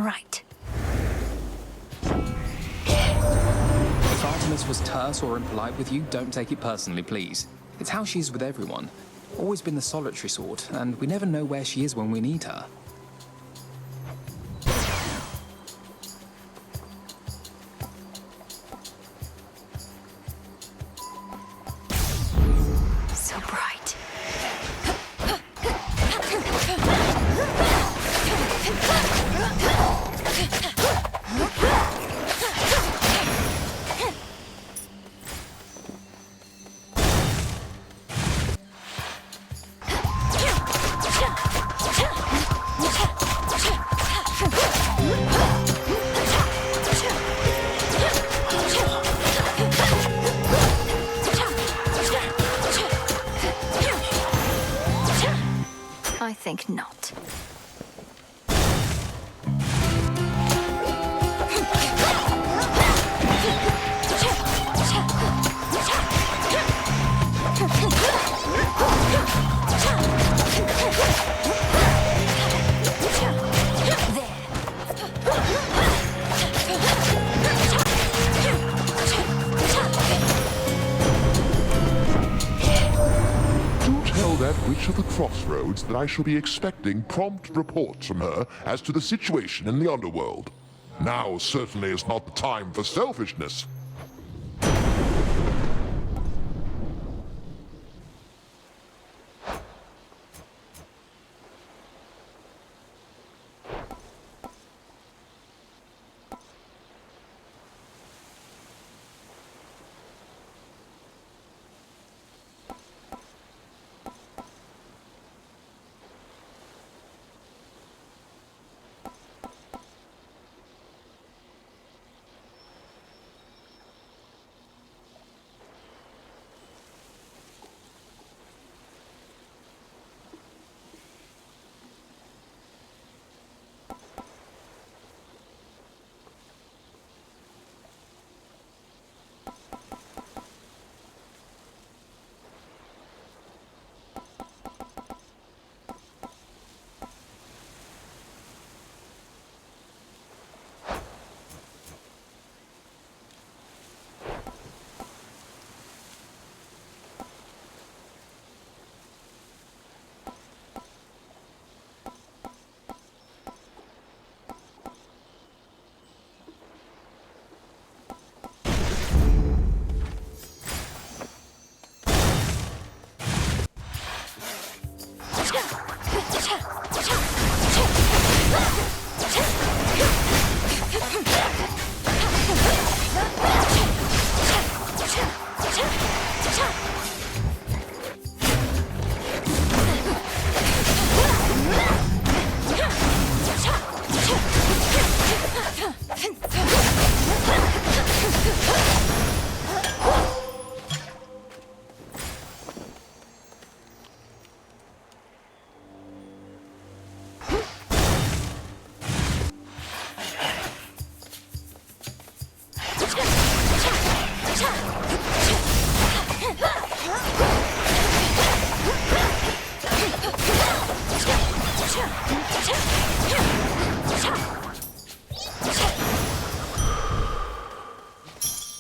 right. If Artemis was terse or impolite with you, don't take it personally, please. It's how she is with everyone. Always been the solitary sort, and we never know where she is when we need her. So bright. I think not. Witch of the Crossroads that I shall be expecting prompt reports from her as to the situation in the underworld. Now certainly is not the time for selfishness.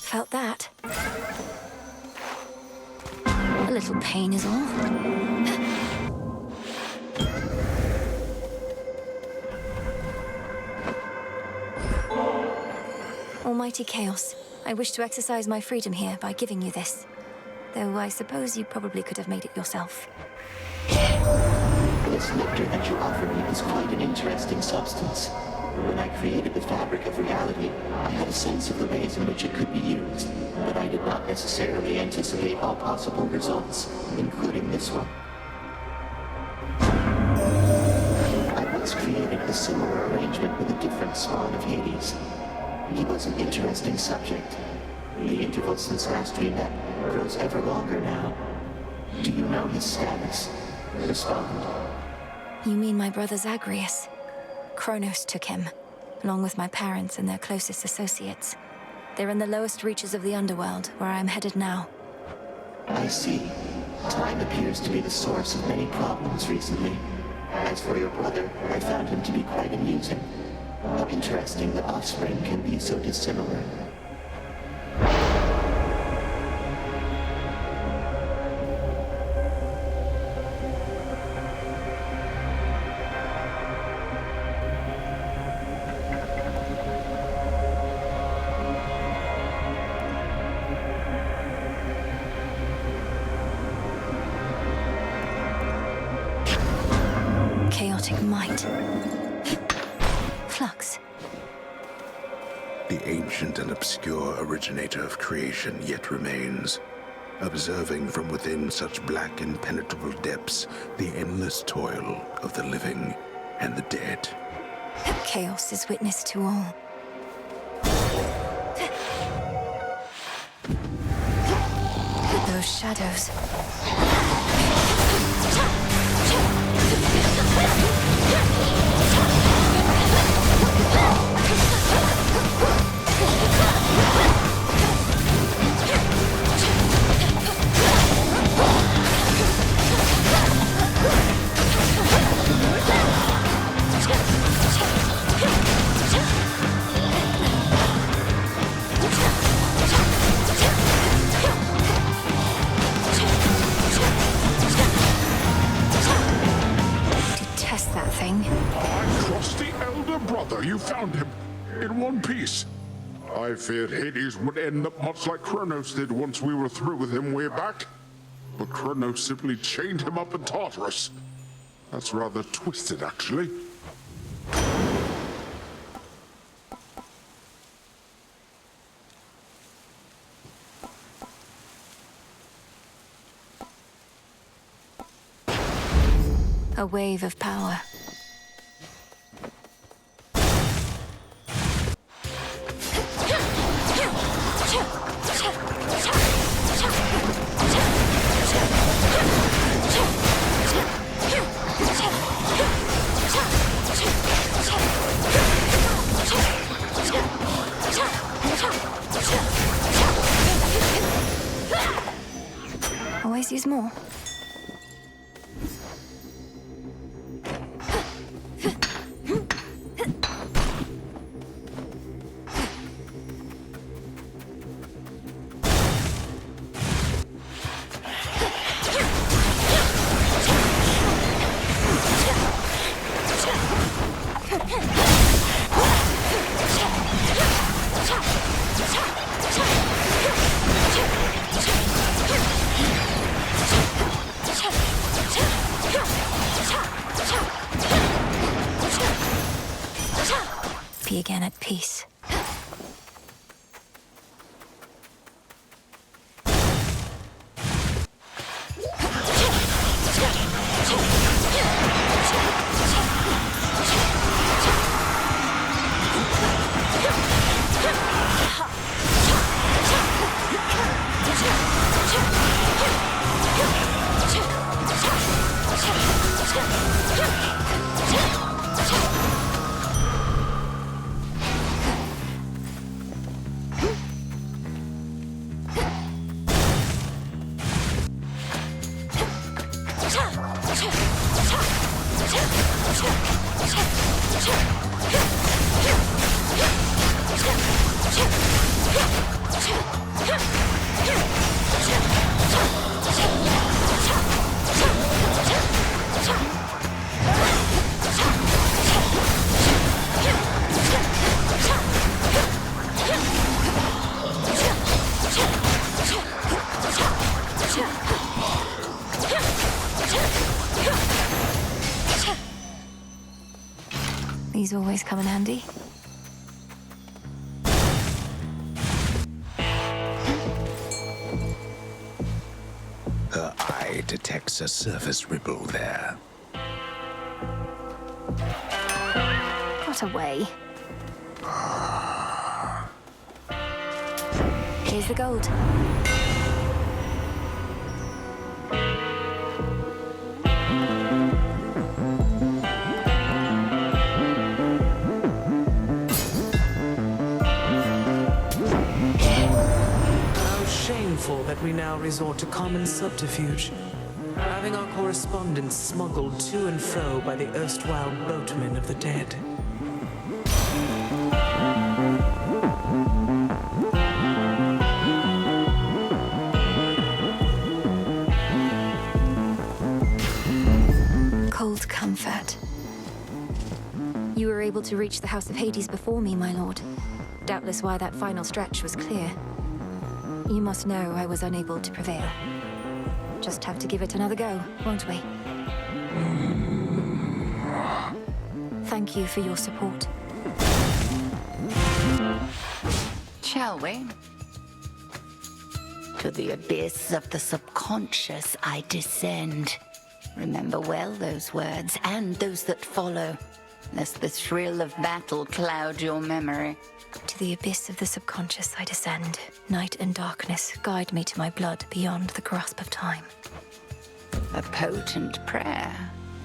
Felt that. A little pain is all. Almighty Chaos, I wish to exercise my freedom here by giving you this. Though I suppose you probably could have made it yourself. This nectar that you offer me is quite an interesting substance. When I created the fabric of reality, I had a sense of the ways in which it could be used, but I did not necessarily anticipate all possible results, including this one. I once created a similar arrangement with a different spawn of Hades. He was an interesting subject. The interval since last we met grows ever longer now. Do you know his status? Respond. You mean my brother Zagreus? Chronos took him, along with my parents and their closest associates. They're in the lowest reaches of the underworld, where I am headed now. I see. Time appears to be the source of many problems recently. As for your brother, I found him to be quite amusing. How interesting that offspring can be so dissimilar. Chaotic might. Flux. The ancient and obscure originator of creation yet remains, observing from within such black impenetrable depths the endless toil of the living and the dead. Chaos is witness to all. Those shadows. Detest that thing. I trust the elder brother. You found him in one piece. I feared Hades would end up much like Chronos did once we were through with him way back. But Chronos simply chained him up in Tartarus. That's rather twisted, actually. A wave of power. Always use more. Be again at peace. These always come in handy. Her eye detects a surface ripple there. Got away. Here's the gold. That we now resort to common subterfuge, having our correspondence smuggled to and fro by the erstwhile boatmen of the dead. old comfort. You were able to reach the House of Hades before me, my lord. Doubtless why that final stretch was clear. You must know I was unable to prevail. Just have to give it another go, won't we? Thank you for your support. Shall we? To the abyss of the subconscious I descend. Remember well those words, and those that follow, lest the thrill of battle cloud your memory. To the abyss of the subconscious I descend. Night and darkness guide me to my blood beyond the grasp of time. A potent prayer,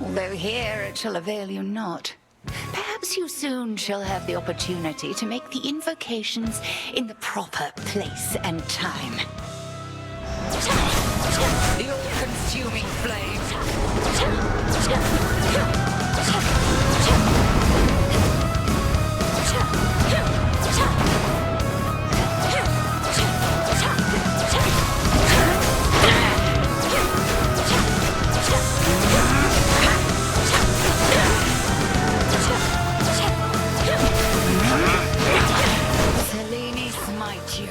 although here it shall avail you not. Perhaps you soon shall have the opportunity to make the invocations in the proper place and time. The all-consuming flame. Smite you.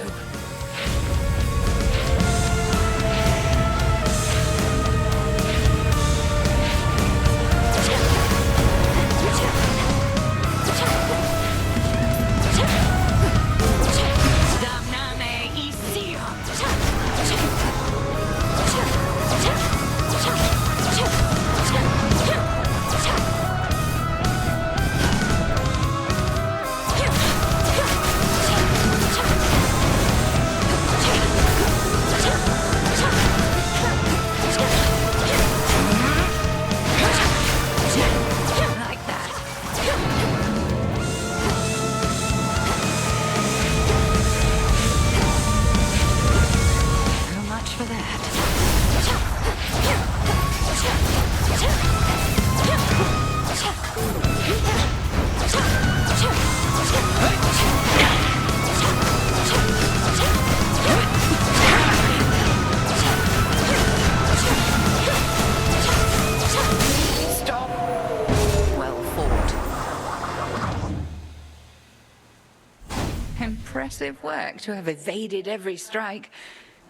Impressive work to have evaded every strike,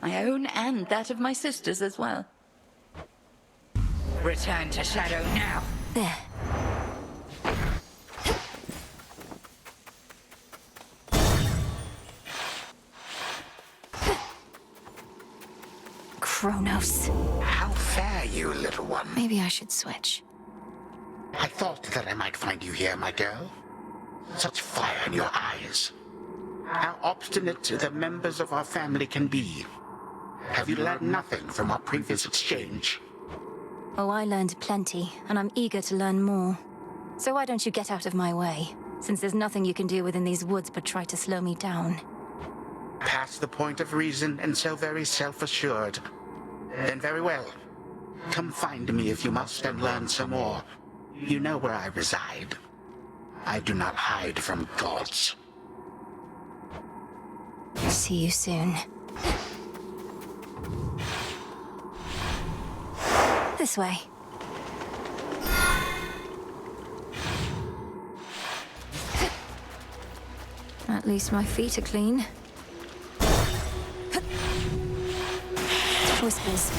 my own and that of my sisters as well. Return to Shadow now. There. Chronos. How fare you, little one? Maybe I should switch. I thought that I might find you here, my girl. Such fire in your eyes. How obstinate the members of our family can be. Have you learned nothing from our previous exchange? Oh, I learned plenty, and I'm eager to learn more. So why don't you get out of my way, since there's nothing you can do within these woods but try to slow me down. Past the point of reason and so very self-assured. Then very well. Come find me if you must and learn some more. You know where I reside. I do not hide from gods. See you soon. This way. At least my feet are clean. Whispers.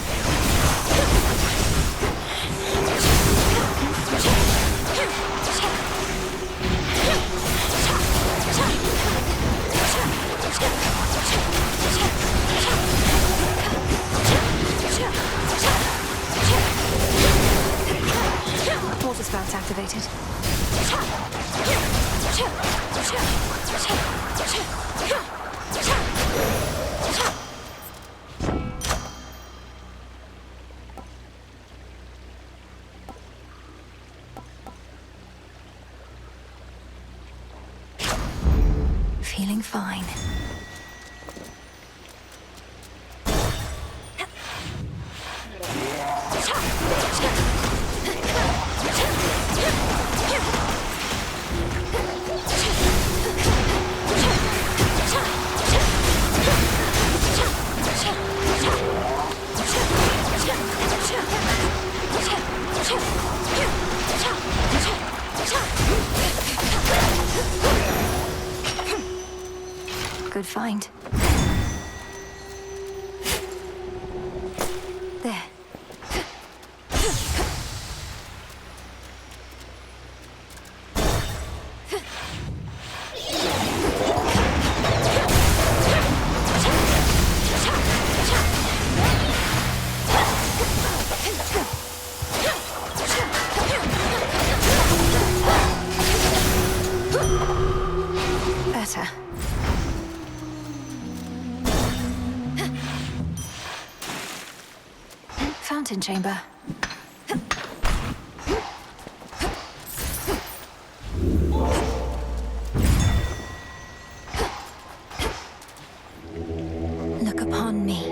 Water spout activated. Feeling fine. good find. There. Better. Fountain chamber. Look upon me.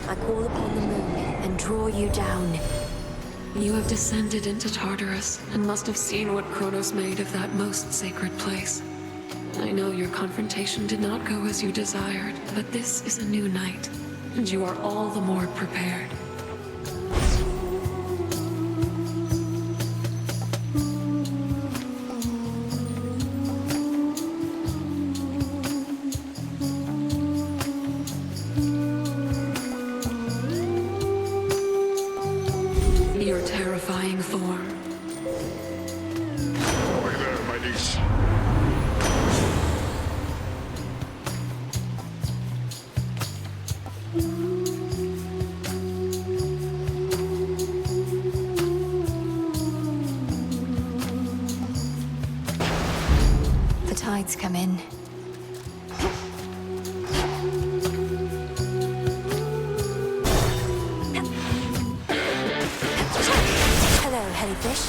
I call upon the moon and draw you down. You have descended into Tartarus and must have seen what Chronos made of that most sacred place. I know your confrontation did not go as you desired, but this is a new night, and you are all the more prepared. Your terrifying form. Hi there, my niece. The tides come in. Hello, Hellyfish.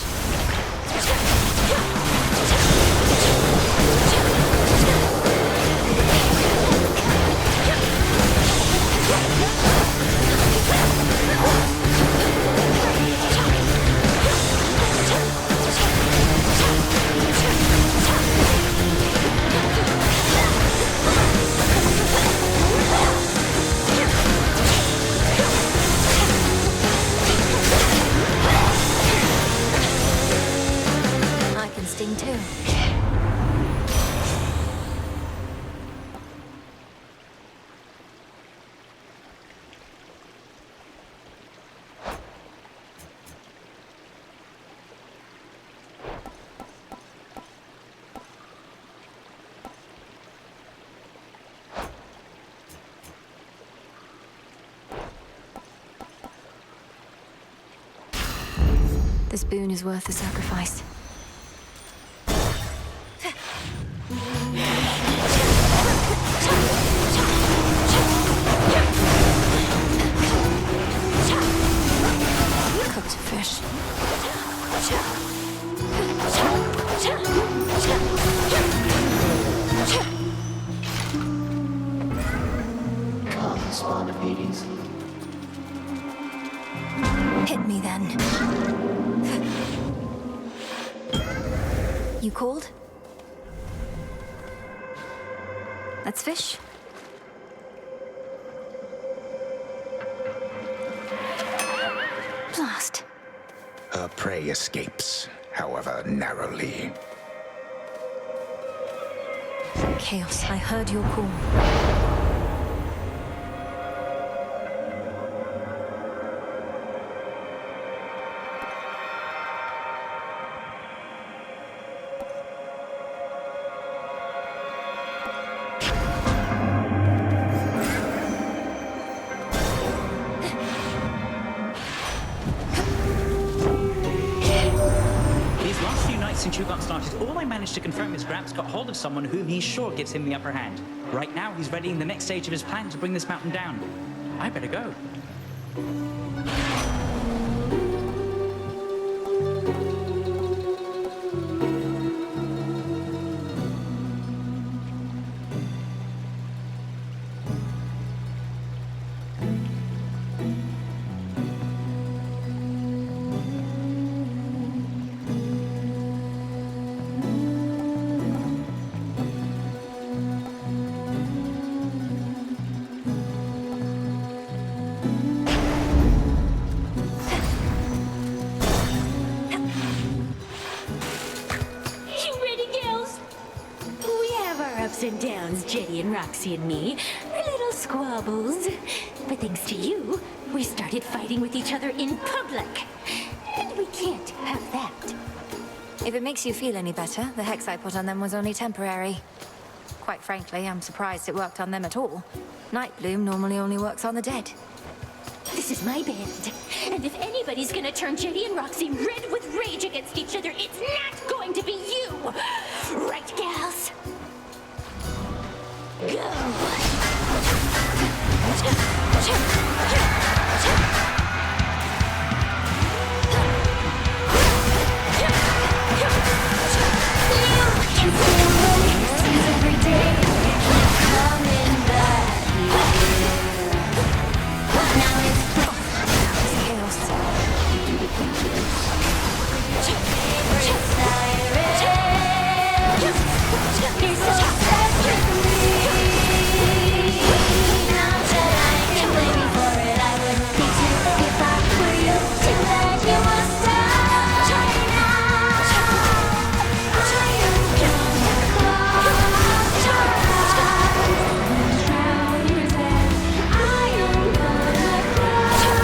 I can sting too. This boon is worth the sacrifice. Cooked fish. Come, spawn of Hades. Hit me then. You called? Let's fish. Blast. Her prey escapes, however narrowly. Chaos, I heard your call. These last few nights since you got started, all I managed to confirm is Gramps got hold of someone whom he's sure gives him the upper hand. Right now, he's readying the next stage of his plan to bring this mountain down. I better go. Jetty and Roxy and me, our little squabbles. But thanks to you, we started fighting with each other in public. And we can't have that. If it makes you feel any better, the hex I put on them was only temporary. Quite frankly, I'm surprised it worked on them at all. Nightbloom normally only works on the dead. This is my band. And if anybody's gonna turn Jetty and Roxy red with rage against each other, it's not going to be you! Right, gals? Go! Every day, coming back. Now it's chaos. It's so sad with me. Now that I can blame you for it, I wouldn't be too if I were you. Too bad you must die now. I am gonna close your eyes. Drown your dead. I am gonna close your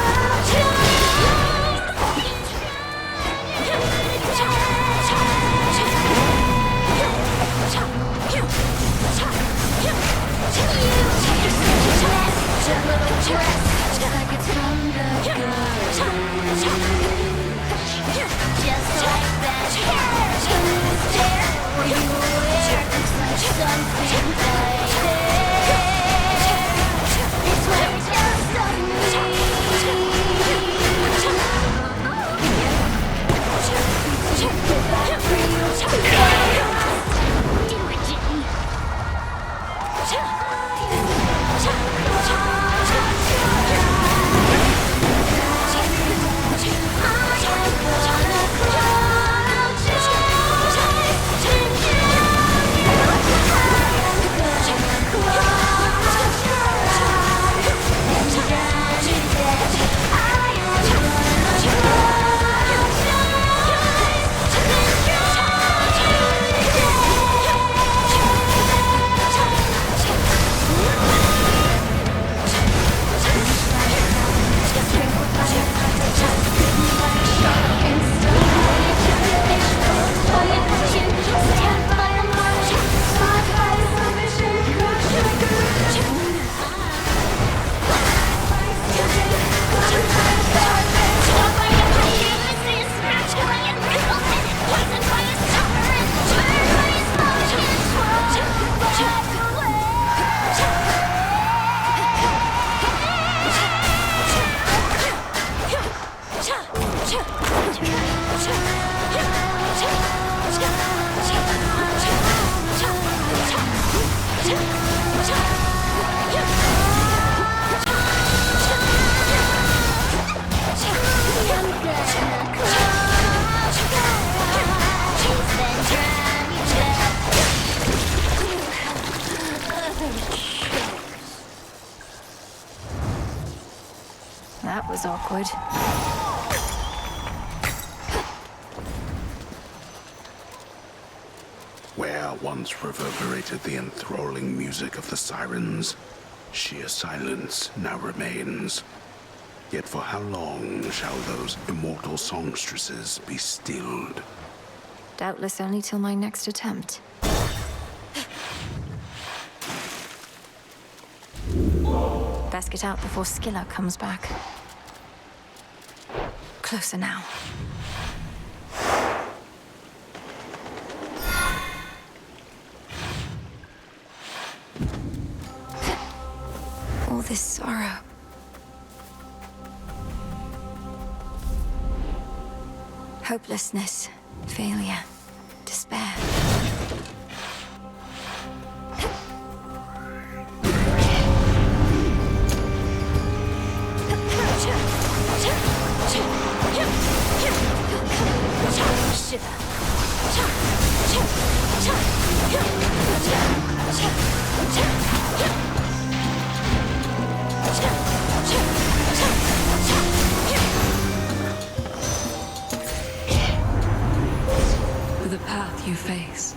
That was awkward. Where once reverberated the enthralling music of the sirens, sheer silence now remains. Yet for how long shall those immortal songstresses be stilled? Doubtless only till my next attempt. Best get out before Scylla comes back. Closer now. All this sorrow. Hopelessness, failure, despair. For the path you face,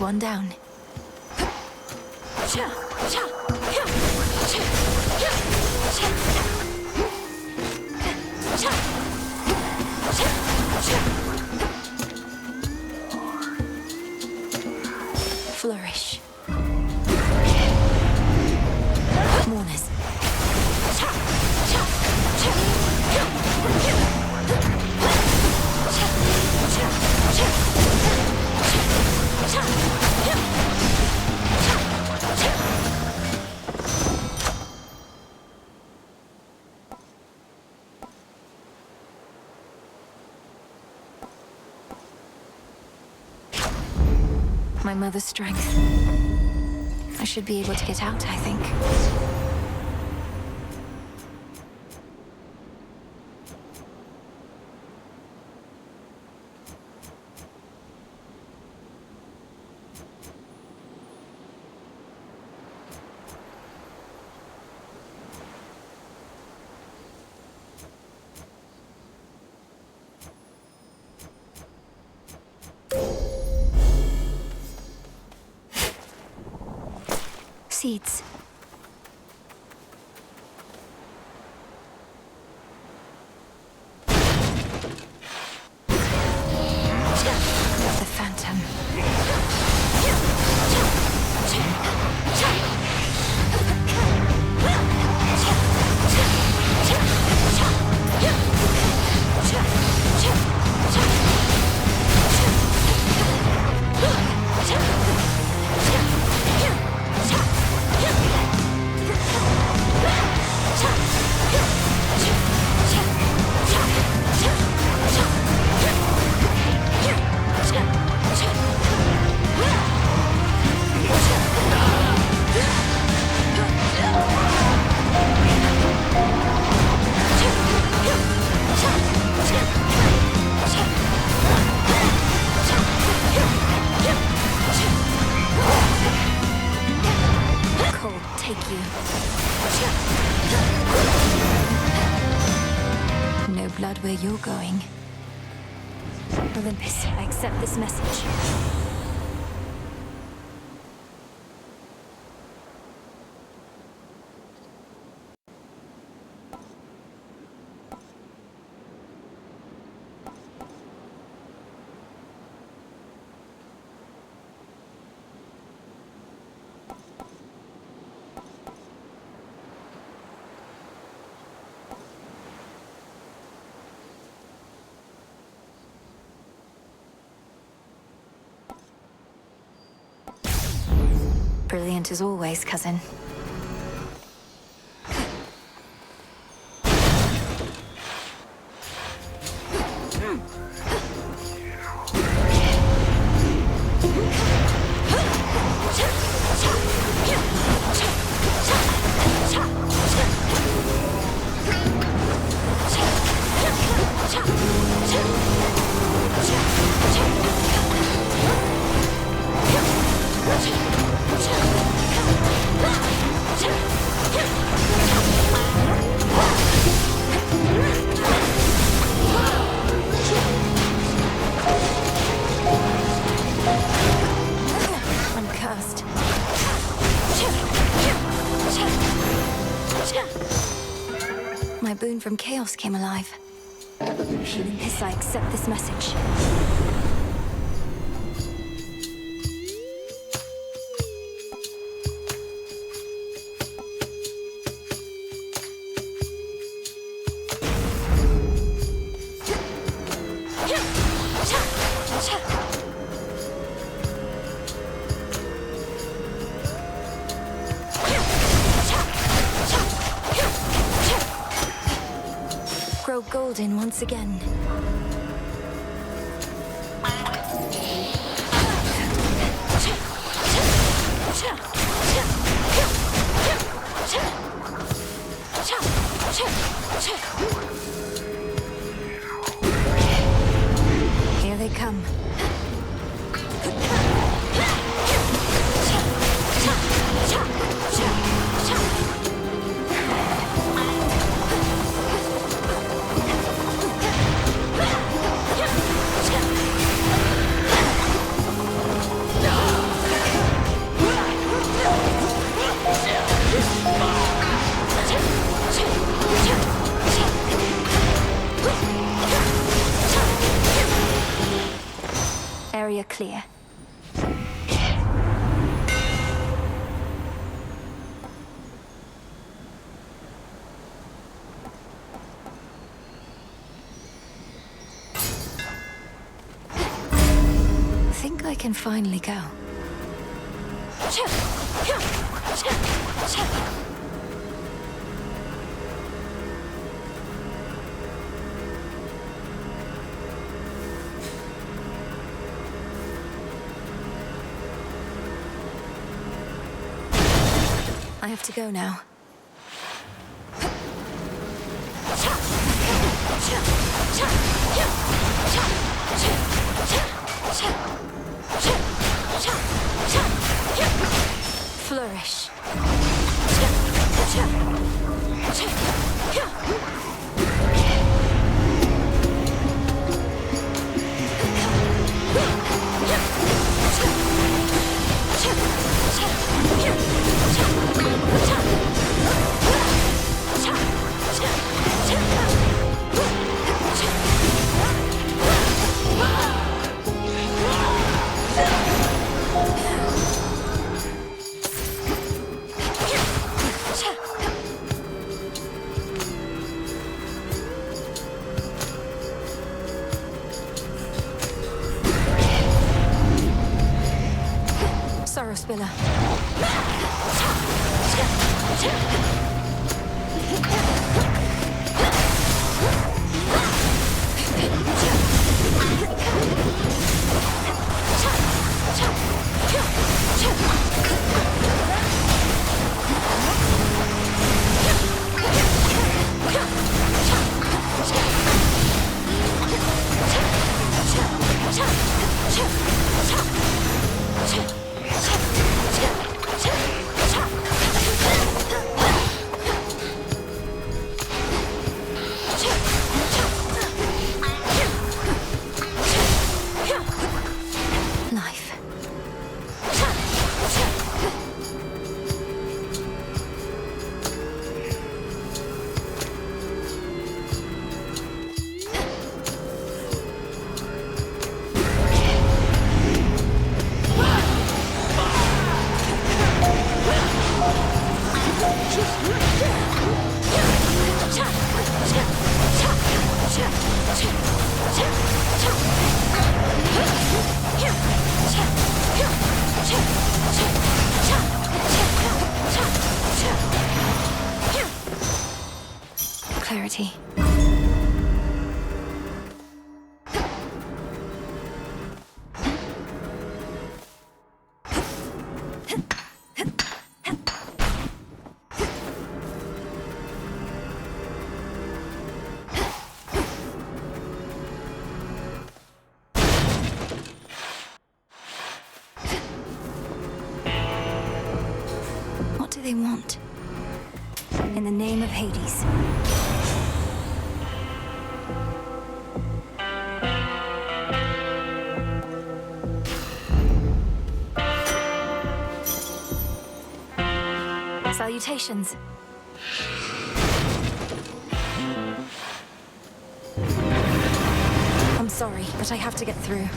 one down. Flourish. Mourners. My mother's strength. I should be able to get out, I think. Seeds. The Phantom. No blood where you're going. Olympus, I accept this message. Brilliant as always, cousin. My boon from Chaos came alive. Evolution. Yes, I accept this message. Grow golden once again. Here they come. are clear. I think I can finally go. I have to go now. Flourish. Scylla. Clarity. What do they want? In the name of Hades. Salutations. I'm sorry, but I have to get through.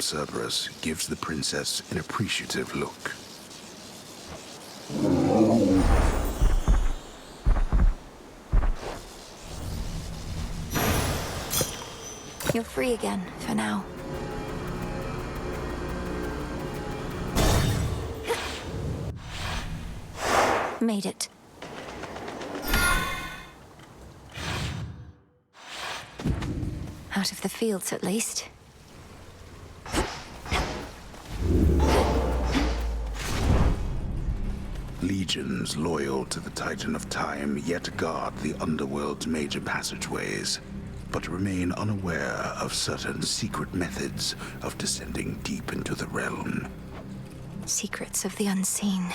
from Cerberus gives the princess an appreciative look. You're free again, for now. Made it. Out of the fields, at least. Legions loyal to the Titan of Time yet guard the underworld's major passageways, but remain unaware of certain secret methods of descending deep into the realm. Secrets of the unseen.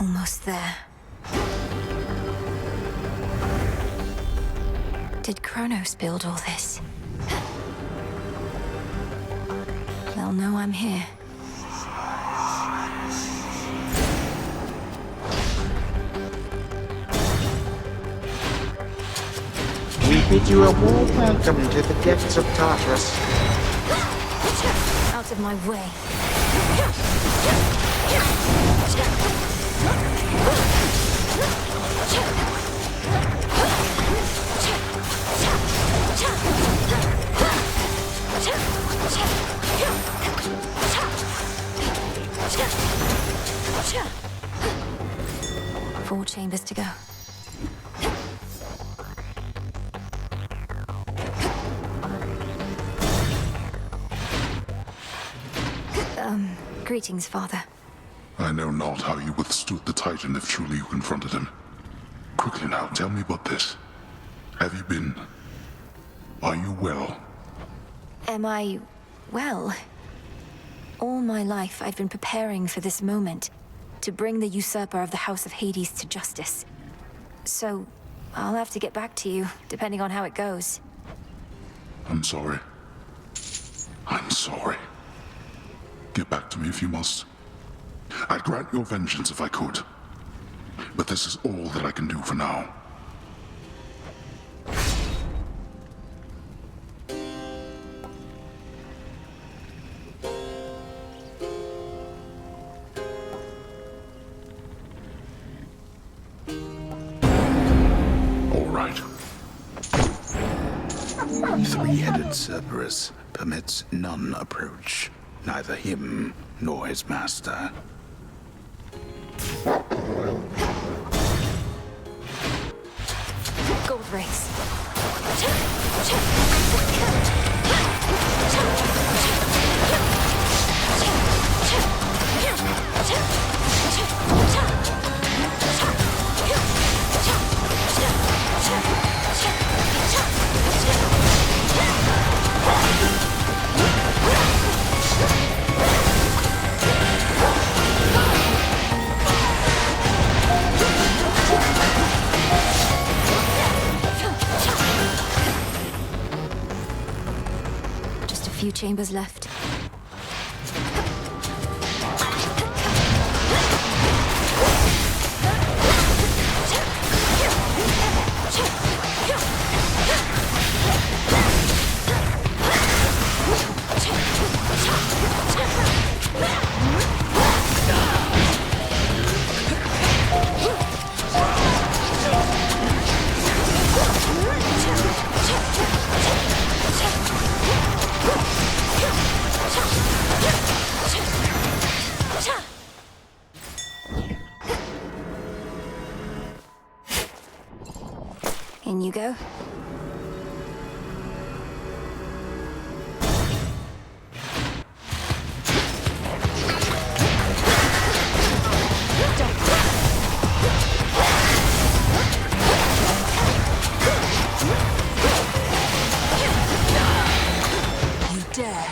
Almost there. Did Chronos build all this? They'll know I'm here. We bid you a warm welcome to the depths of Tartarus. Out of my way. Four chambers to go. Greetings, Father. I know not how you withstood the Titan if truly you confronted him. Quickly now, tell me about this. Have you been... Are you well? Am I... well? All my life, I've been preparing for this moment. To bring the usurper of the House of Hades to justice. So, I'll have to get back to you, depending on how it goes. I'm sorry. I'm sorry. Get back to me if you must. I'd grant your vengeance if I could. But this is all that I can do for now. All right. Three-headed Cerberus permits none approach, neither him nor his master. Gold race. Just a few chambers left. In you go. You dare.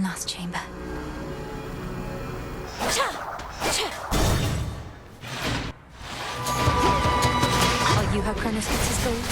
last chamber. Are you how Chronos gets his gold?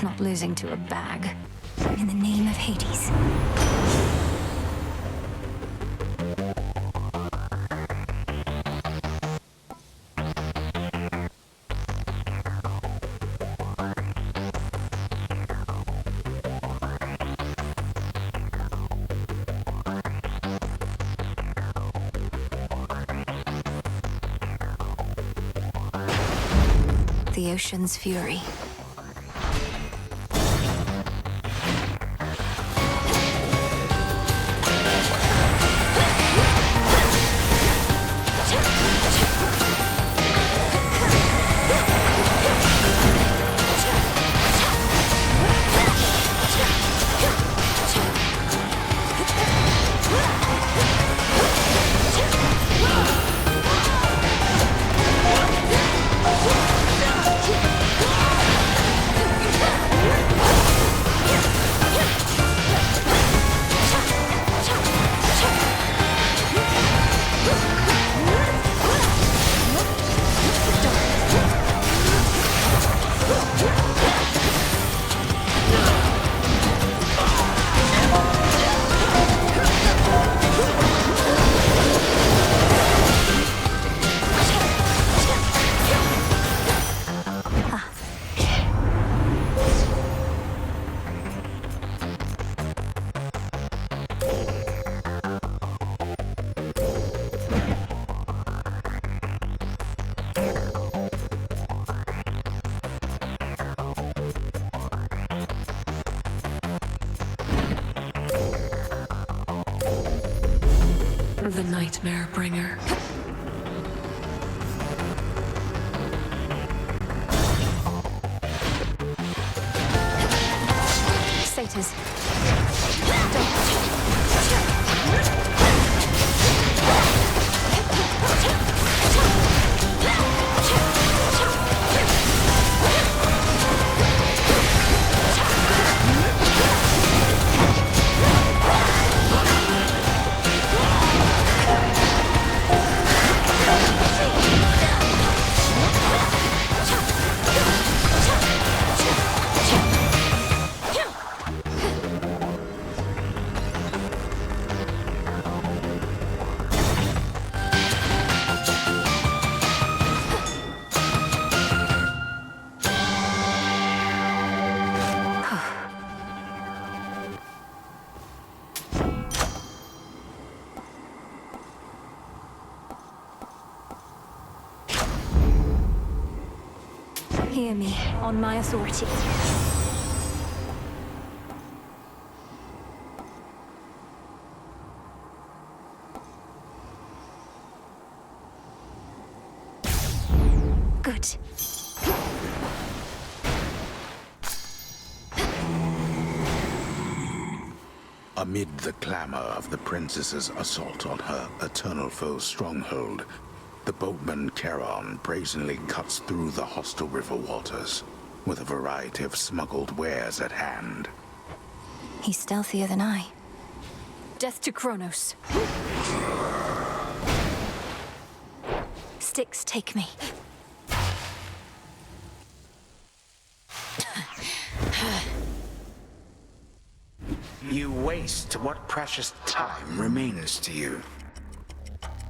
Not losing to a bag. In the name of Hades. The ocean's fury. The Nightmare Bringer. Satyrs. Hear me, on my authority. Good. Amid the clamor of the princess's assault on her eternal foe's stronghold, the boatman Charon brazenly cuts through the hostile river waters, with a variety of smuggled wares at hand. He's stealthier than I. Death to Chronos. Styx, take me. You waste what precious time remains to you.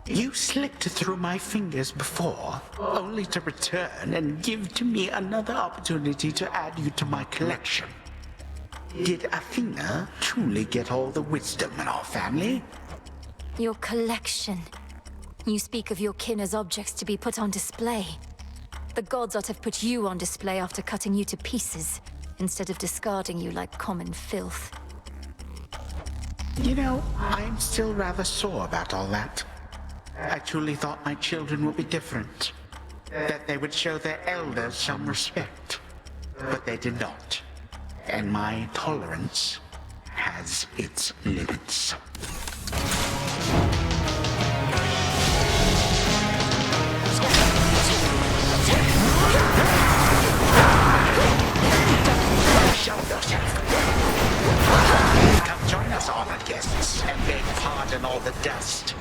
You slipped through my fingers before, only to return and give to me another opportunity to add you to my collection. Did Athena truly get all the wisdom in our family? Your collection. You speak of your kin as objects to be put on display. The gods ought to have put you on display after cutting you to pieces. instead of discarding you like common filth. You know, I'm still rather sore about all that. I truly thought my children would be different. That they would show their elders some respect. But they did not. And my tolerance has its limits. Show yourself. Come join us, honored guests, and beg pardon all the dust.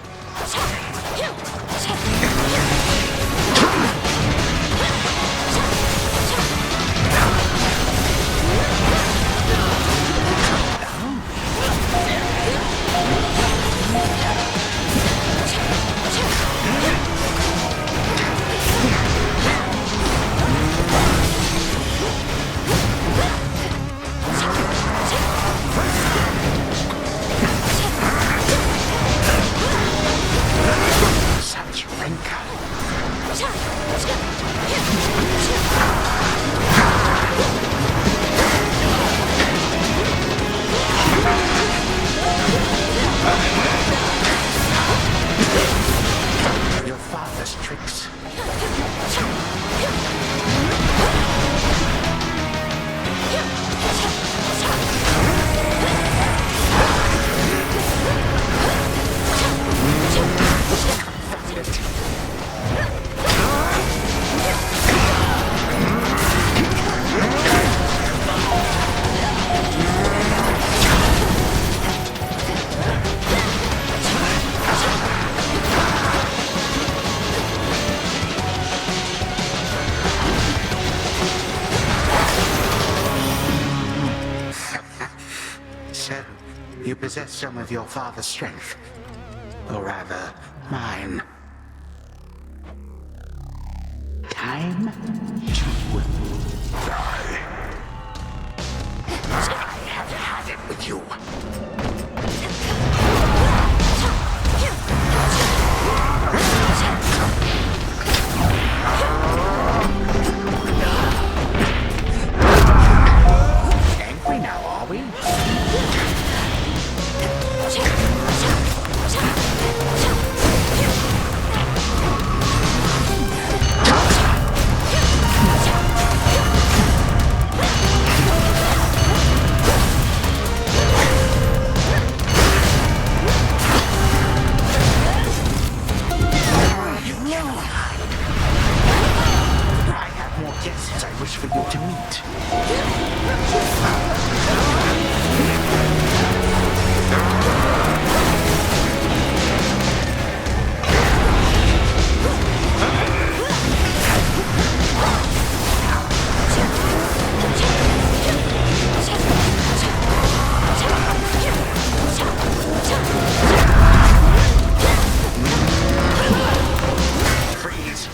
Such rancor. Your father's tricks. So, you possess some of your father's strength. Or rather, mine. Time to die. I have had it with you. Angry now, are we? I have more guests I wish for you to meet. Freeze.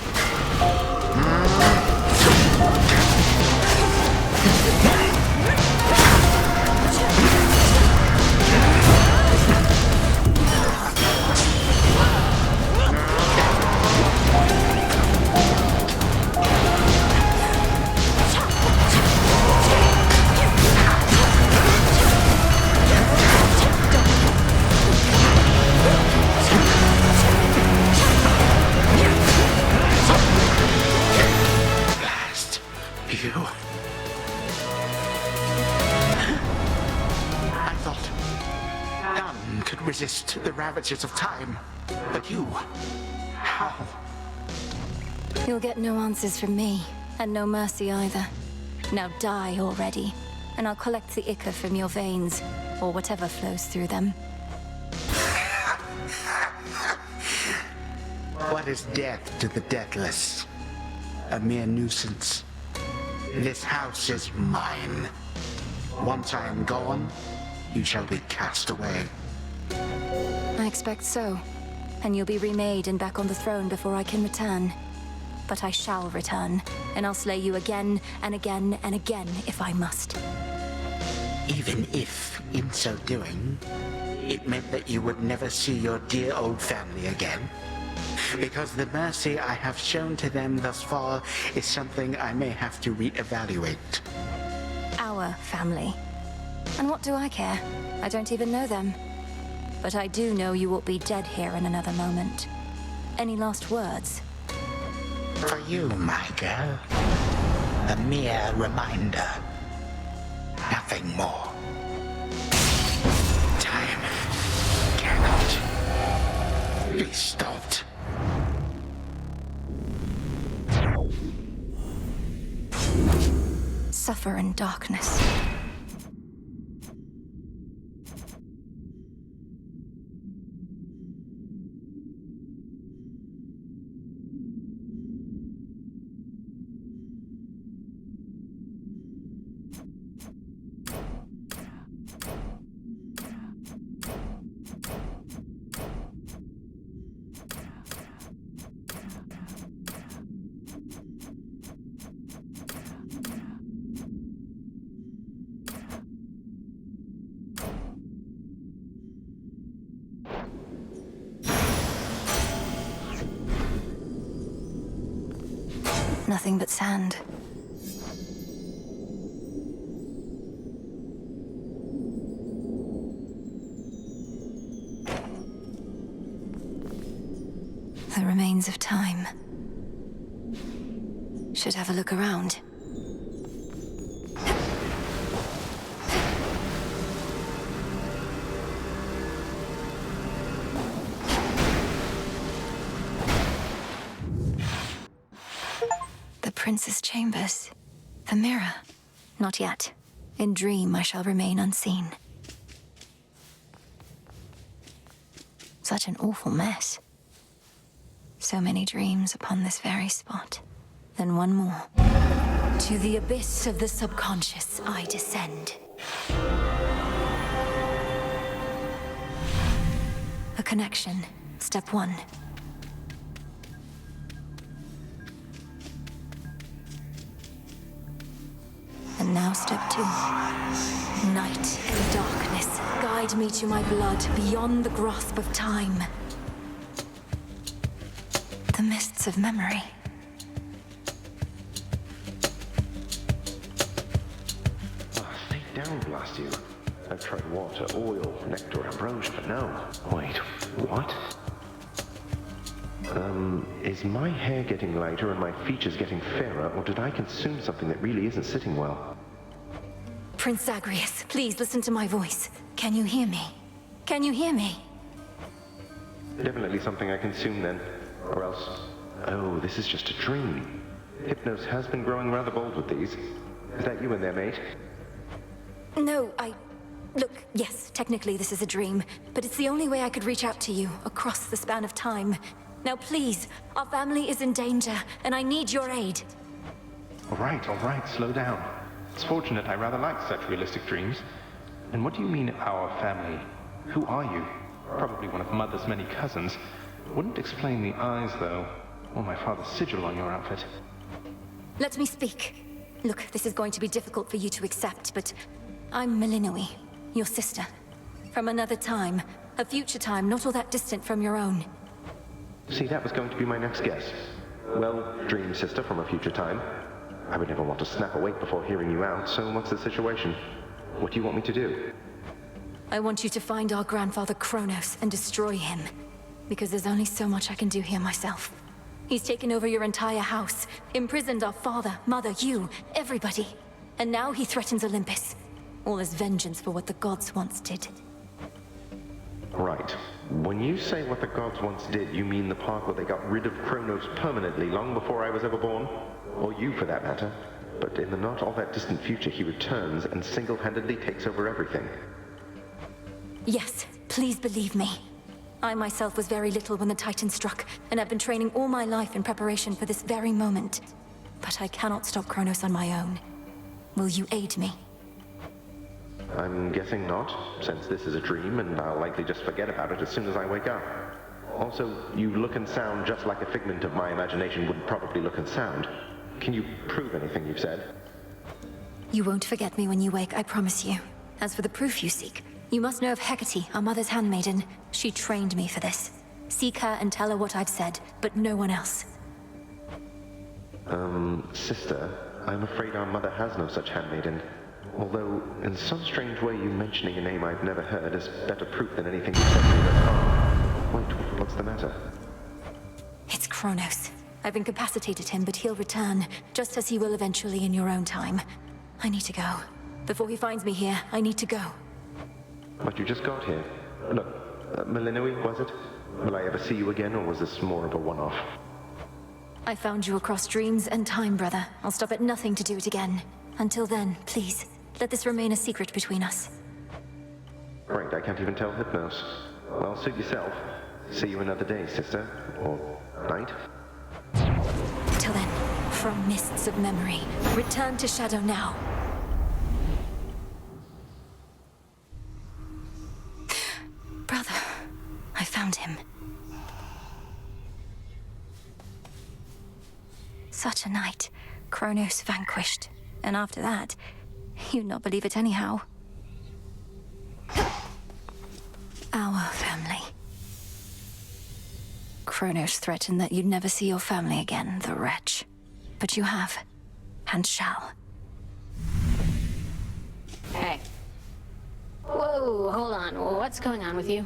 Blast you. I thought none could resist the ravages of time. But you, how? You'll get no answers from me, and no mercy either. Now die already, and I'll collect the ichor from your veins, or whatever flows through them. What is death to the deathless? A mere nuisance. This house is mine. Once I am gone, you shall be cast away. I expect so. And you'll be remade and back on the throne before I can return. But I shall return, and I'll slay you again and again and again if I must. Even if, in so doing, it meant that you would never see your dear old family again. Because the mercy I have shown to them thus far is something I may have to reevaluate. Our our family. And what do I care? I don't even know them. But I do know you will be dead here in another moment. Any last words? For you, my girl. A mere reminder. Nothing more. Time cannot be stopped. Suffer in darkness. Nothing but sand. The remains of time. Should have a look around. Prince's chambers. The mirror. Not yet. In dream, I shall remain unseen. Such an awful mess. So many dreams upon this very spot. Then one more. To the abyss of the subconscious I descend. A connection. Step 1. And now step 2. Night and darkness guide me to my blood beyond the grasp of time. The mists of memory. Stay down, blast you. I've tried water, oil, nectar, ambrosia, but no. Wait, what? Is my hair getting lighter and my features getting fairer, or did I consume something that really isn't sitting well? Prince Zagreus, please listen to my voice. Can you hear me? Can you hear me? Definitely something I consumed then. Or else... Oh, this is just a dream. Hypnos has been growing rather bold with these. Is that you in there, mate? No, Look, yes, technically this is a dream, but it's the only way I could reach out to you, across the span of time. Now please, our family is in danger, and I need your aid. All right, slow down. It's fortunate I rather like such realistic dreams. And what do you mean, our family? Who are you? Probably one of Mother's many cousins. Wouldn't explain the eyes, though, or my father's sigil on your outfit. Let me speak. Look, this is going to be difficult for you to accept, but I'm Melinoe, your sister. From another time, a future time not all that distant from your own. See, that was going to be my next guess. Well, dream sister from a future time. I would never want to snap awake before hearing you out, so what's the situation? What do you want me to do? I want you to find our grandfather Chronos and destroy him. Because there's only so much I can do here myself. He's taken over your entire house, imprisoned our father, mother, you, everybody. And now he threatens Olympus. All as vengeance for what the gods once did. Right. When you say what the gods once did, you mean the part where they got rid of Chronos permanently long before I was ever born? Or you, for that matter. But in the not all that distant future, he returns and single-handedly takes over everything. Yes, please believe me. I myself was very little when the Titan struck, and I've been training all my life in preparation for this very moment. But I cannot stop Chronos on my own. Will you aid me? I'm guessing not, since this is a dream, and I'll likely just forget about it as soon as I wake up. Also, you look and sound just like a figment of my imagination would probably look and sound. Can you prove anything you've said? You won't forget me when you wake, I promise you. As for the proof you seek, you must know of Hecate, our mother's handmaiden. She trained me for this. Seek her and tell her what I've said, but no one else. Sister, I'm afraid our mother has no such handmaiden. Although, in some strange way, you mentioning a name I've never heard is better proof than anything you said to me thus far. Wait, what's the matter? It's Chronos. I've incapacitated him, but he'll return, just as he will eventually in your own time. I need to go. Before he finds me here, I need to go. But you just got here. Look, Melinoe, was it? Will I ever see you again, or was this more of a one-off? I found you across dreams and time, brother. I'll stop at nothing to do it again. Until then, please, let this remain a secret between us. Right, I can't even tell Hypnos. Well, suit yourself. See you another day, sister. Or night. Till then, from mists of memory, return to Shadow now. Brother, I found him. Such a night. Chronos vanquished. And after that, you'd not believe it anyhow. Our family. Chronos threatened that you'd never see your family again, the wretch. But you have, and shall. Hey. Whoa, hold on. What's going on with you?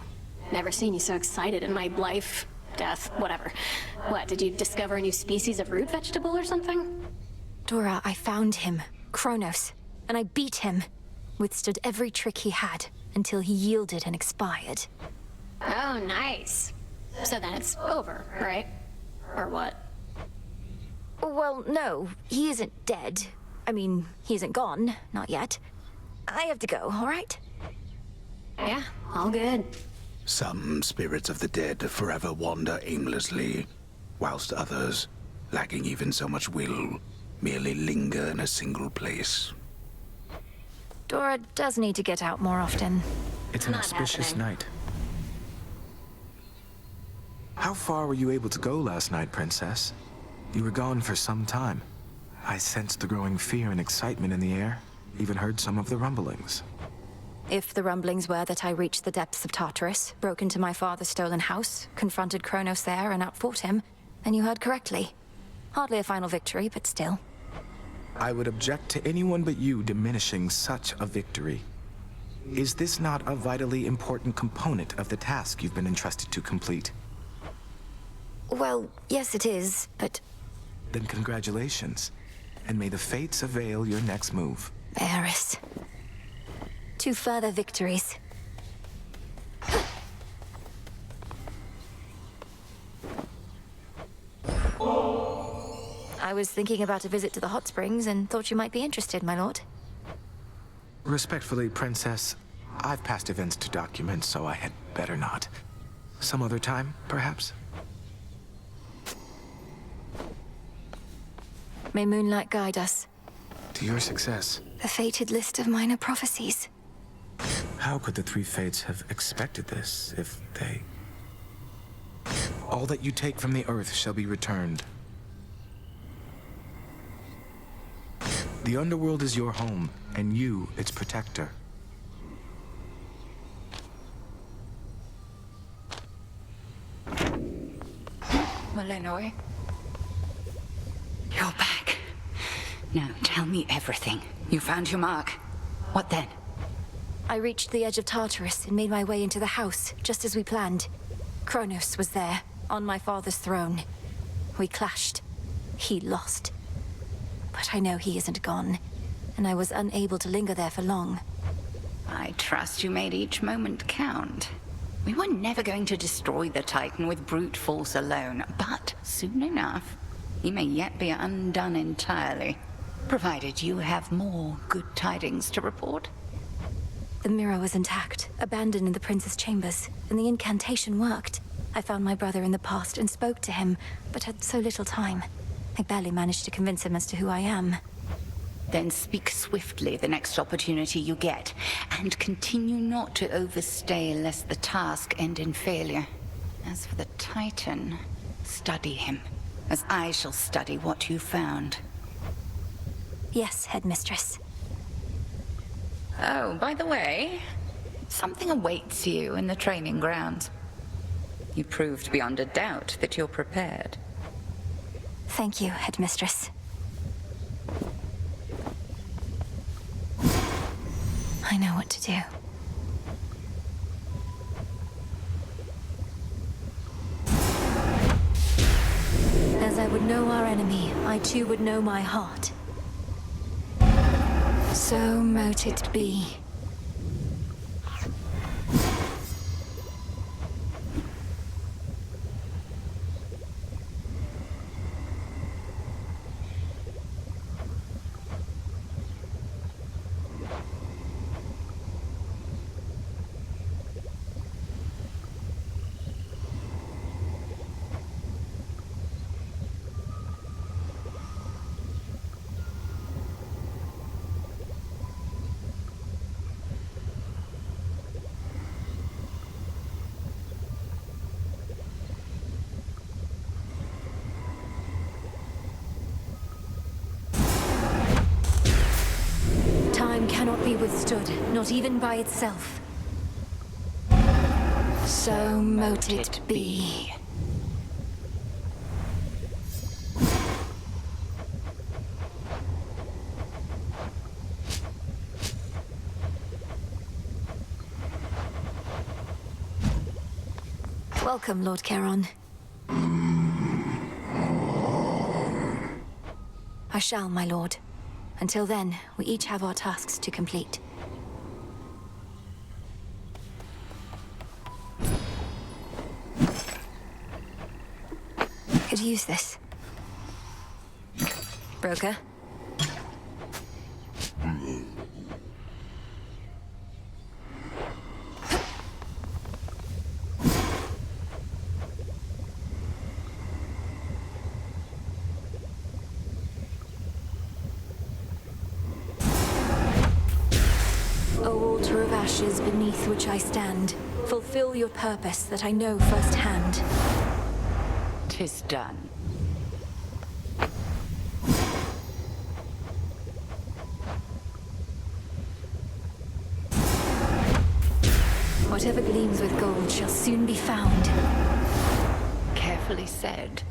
Never seen you so excited in my life, death, whatever. What, did you discover a new species of root vegetable or something? Dora, I found him, Chronos, and I beat him. Withstood every trick he had, until he yielded and expired. Oh, nice. So then it's over, right? Or what? Well, no, he isn't dead. I mean, he isn't gone, not yet. I have to go, all right? Yeah, all good. Some spirits of the dead forever wander aimlessly, whilst others, lacking even so much will, merely linger in a single place. Dora does need to get out more often. It's an Not auspicious happening. night. How far were you able to go last night, Princess? You were gone for some time. I sensed the growing fear and excitement in the air, even heard some of the rumblings. If the rumblings were that I reached the depths of Tartarus, broke into my father's stolen house, confronted Chronos there and outfought him, then you heard correctly. Hardly a final victory, but still. I would object to anyone but you diminishing such a victory. Is this not a vitally important component of the task you've been entrusted to complete? Well, yes it is, but... Then congratulations, and may the fates avail your next move. Erebus. 2 further victories. I was thinking about a visit to the hot springs and thought you might be interested, my lord. Respectfully, Princess, I've passed events to document, so I had better not. Some other time, perhaps? May moonlight guide us. To your success. The fated list of minor prophecies. How could the 3 fates have expected this if they... All that you take from the earth shall be returned. The underworld is your home, and you its protector. Melinoe? You're back. Now, tell me everything. You found your mark. What then? I reached the edge of Tartarus and made my way into the house, just as we planned. Chronos was there, on my father's throne. We clashed. He lost. But I know he isn't gone, and I was unable to linger there for long. I trust you made each moment count. We were never going to destroy the Titan with brute force alone, but soon enough, he may yet be undone entirely, provided you have more good tidings to report. The mirror was intact, abandoned in the prince's chambers, and the incantation worked. I found my brother in the past and spoke to him, but had so little time. I barely managed to convince him as to who I am. Then speak swiftly the next opportunity you get, and continue not to overstay lest the task end in failure. As for the Titan, study him, as I shall study what you found. Yes, headmistress. Oh, by the way, something awaits you in the training grounds. You proved beyond a doubt that you're prepared. Thank you, headmistress. I know what to do. As I would know our enemy, I too would know my heart. So mote it be. Time cannot be withstood, not even by itself. So mote it be. Welcome, Lord Charon. I shall, my lord. Until then, we each have our tasks to complete. Could use this. Broker? Ashes beneath which I stand, fulfill your purpose that I know firsthand. 'Tis done. Whatever gleams with gold shall soon be found. Carefully said.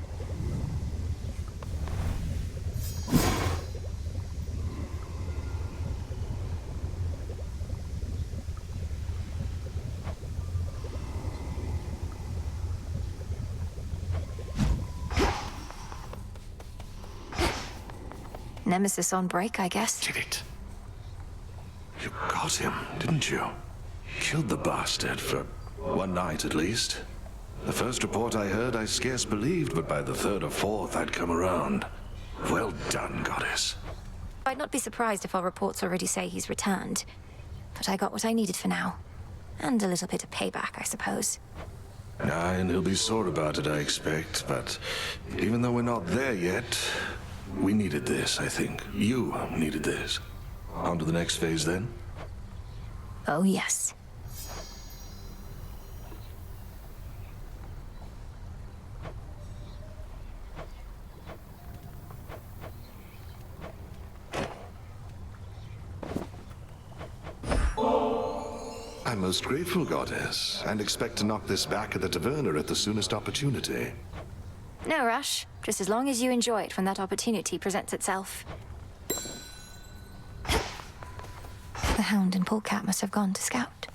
Nemesis on break, I guess. Did it? You got him, didn't you? Killed the bastard for one night at least. The first report I heard I scarce believed, but by the third or fourth I'd come around. Well done, goddess. I'd not be surprised if our reports already say he's returned. But I got what I needed for now. And a little bit of payback, I suppose. Aye, and he'll be sore about it, I expect. But even though we're not there yet, we needed this, I think. You needed this. On to the next phase, then? Oh, yes. I'm most grateful, goddess, and expect to knock this back at the taverna at the soonest opportunity. No rush. Just as long as you enjoy it when that opportunity presents itself. The Hound and Polecat must have gone to scout.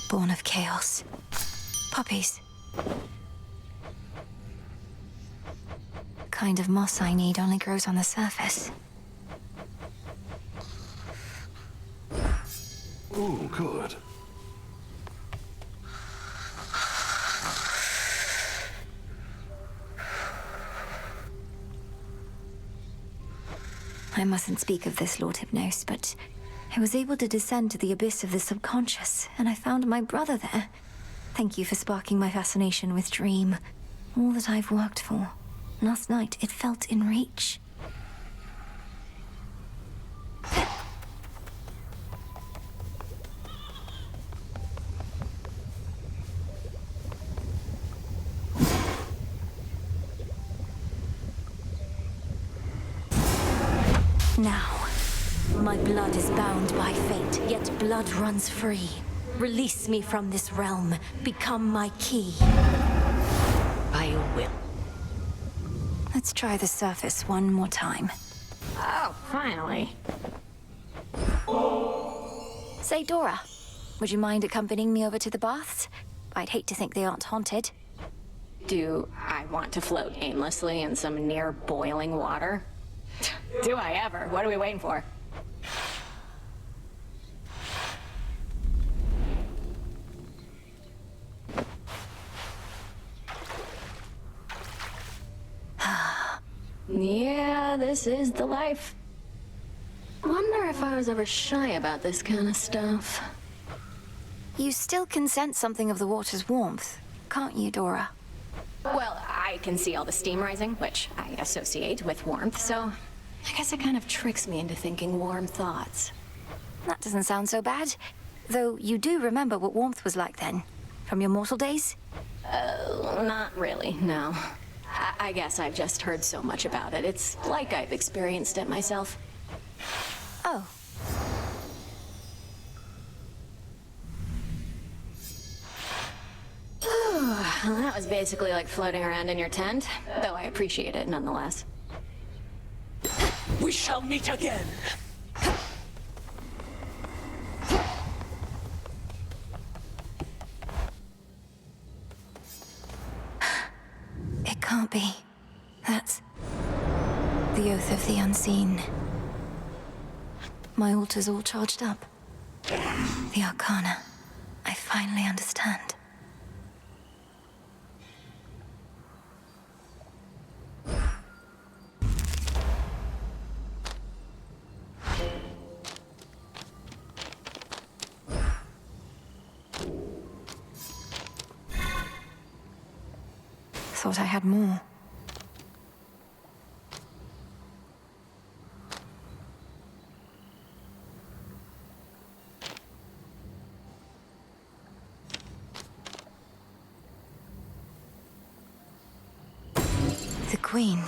Born of chaos. Puppies. The kind of moss I need only grows on the surface. Ooh, good. I mustn't speak of this, Lord Hypnos, but I was able to descend to the abyss of the subconscious, and I found my brother there. Thank you for sparking my fascination with Dream. All that I've worked for. Last night, it felt in reach. Now, my blood is bound by fate, yet blood runs free. Release me from this realm. Become my key. I will. Let's try the surface one more time. Oh, finally. Say, Dora, would you mind accompanying me over to the baths? I'd hate to think they aren't haunted. Do I want to float aimlessly in some near boiling water? Do I ever? What are we waiting for? Yeah, this is the life. Wonder if I was ever shy about this kind of stuff. You still can sense something of the water's warmth, can't you, Dora? Well, I can see all the steam rising, which I associate with warmth, so I guess it kind of tricks me into thinking warm thoughts. That doesn't sound so bad. Though you do remember what warmth was like then, from your mortal days? Not really, no. I guess I've just heard so much about it. It's like I've experienced it myself. Oh. That was basically like floating around in your tent, though I appreciate it nonetheless. We shall meet again. It can't be. That's the oath of the unseen. My altar's all charged up. The Arcana. I finally understand. Thought I had more. The Queen.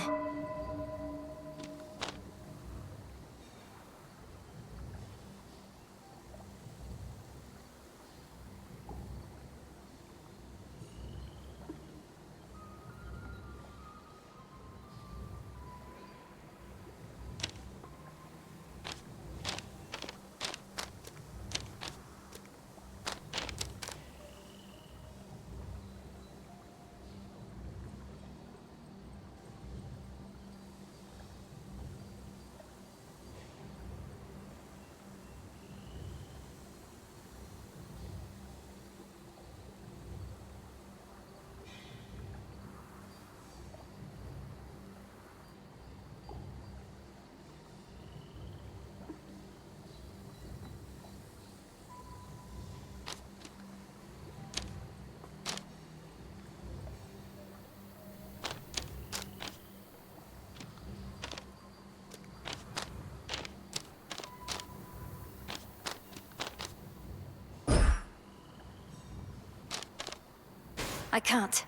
I can't.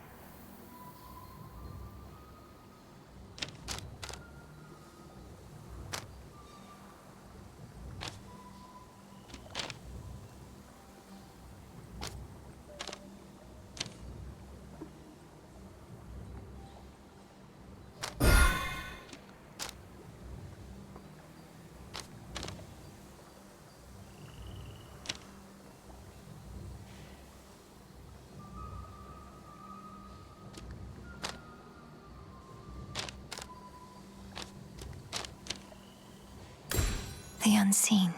The unseen.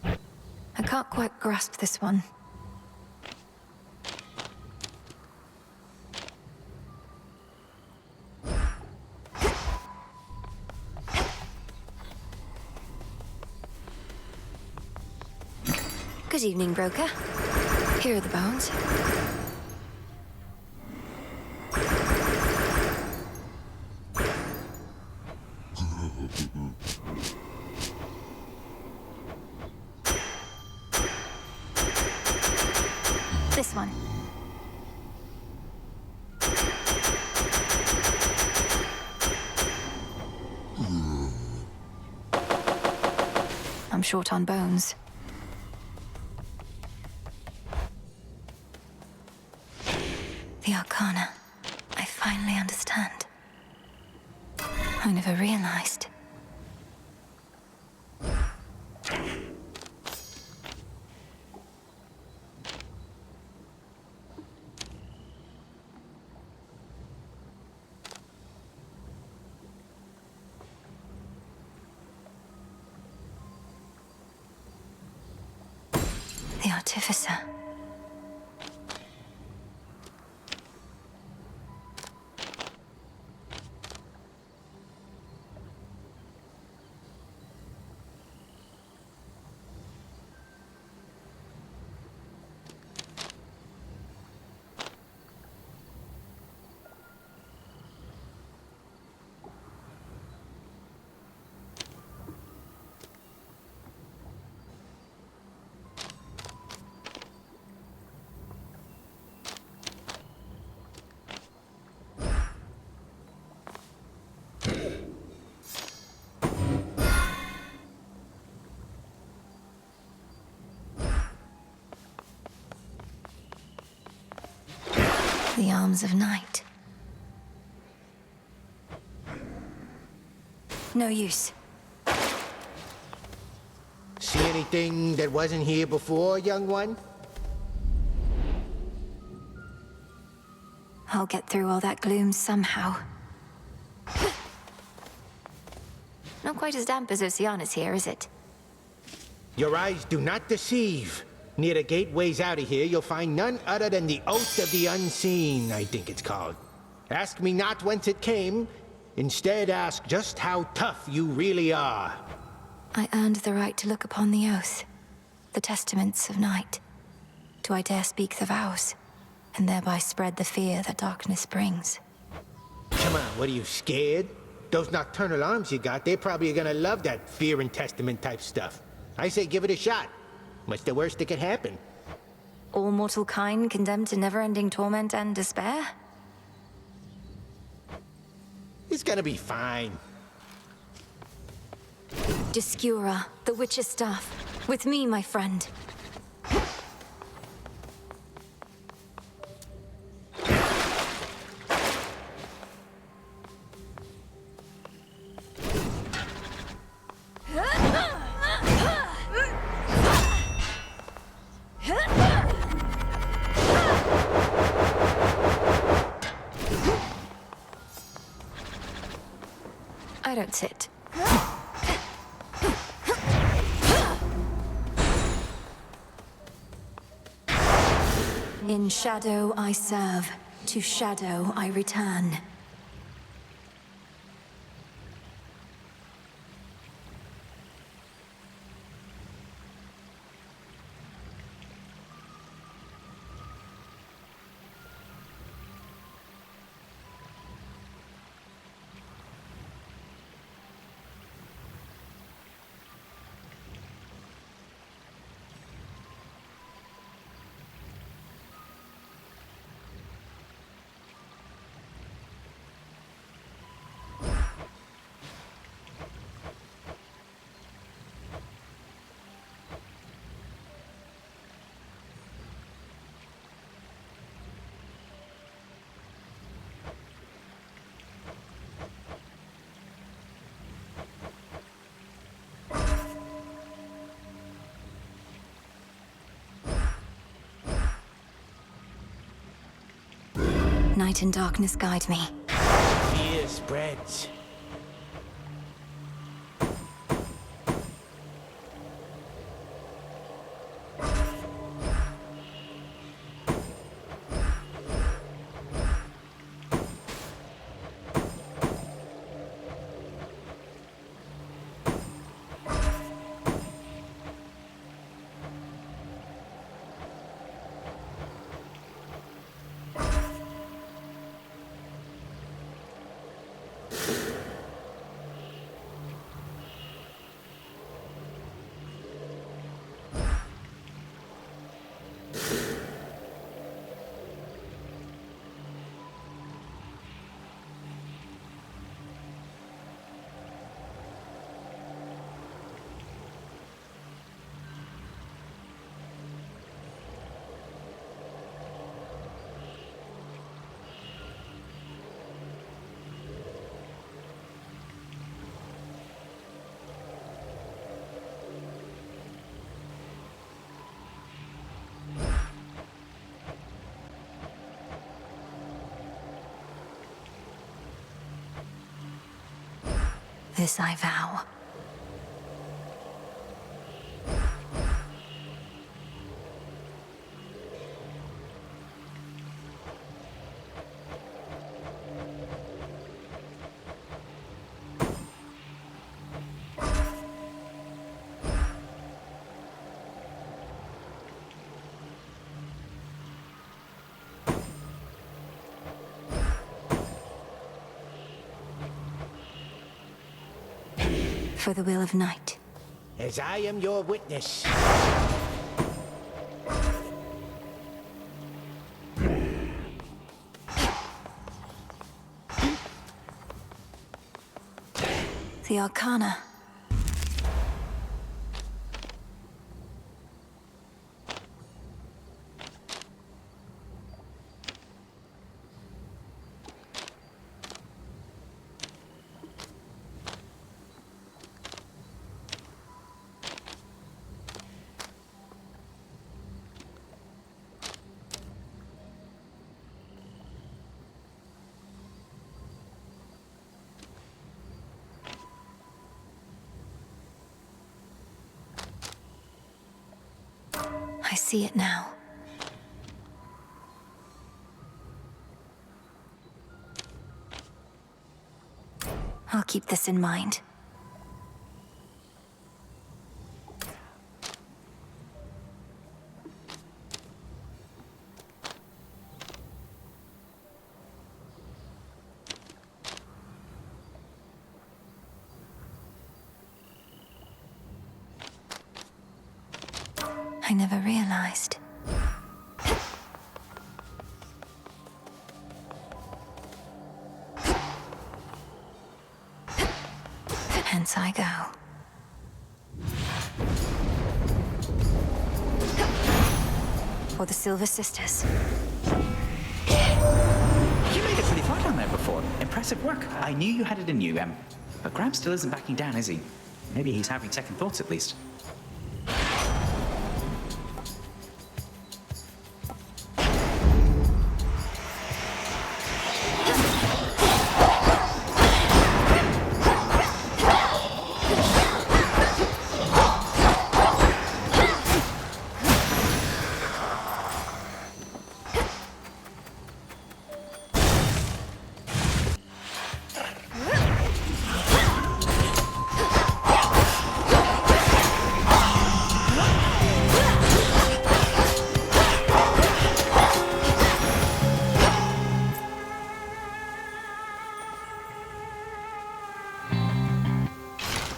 I can't quite grasp this one. Good evening, broker. Here are the bones. This one. I'm short on bones. The Arcana. I finally understand. I never realized. The Artificer. The arms of night. No use. See anything that wasn't here before, young one? I'll get through all that gloom somehow. Not quite as damp as Oceanus here, is it? Your eyes do not deceive. Near the gateways out of here, you'll find none other than the Oath of the Unseen, I think it's called. Ask me not whence it came. Instead, ask just how tough you really are. I earned the right to look upon the oath, the testaments of night. Do I dare speak the vows, and thereby spread the fear that darkness brings? Come on, what are you, scared? Those nocturnal arms you got, they're probably gonna love that fear and testament type stuff. I say give it a shot. What's the worst that could happen? All mortal kind condemned to never-ending torment and despair? It's gonna be fine. Discura, the witch's staff. With me, my friend. I don't sit. In shadow I serve, to shadow I return. Night and darkness guide me. Fear spreads. This I vow. For the will of Night. As I am your witness. The Arcana. I see it now. I'll keep this in mind. I never realized. Hence I go. For the Silver Sisters. You made it pretty far down there before. Impressive work. I knew you had it in you, but Graham still isn't backing down, is he? Maybe he's having second thoughts at least.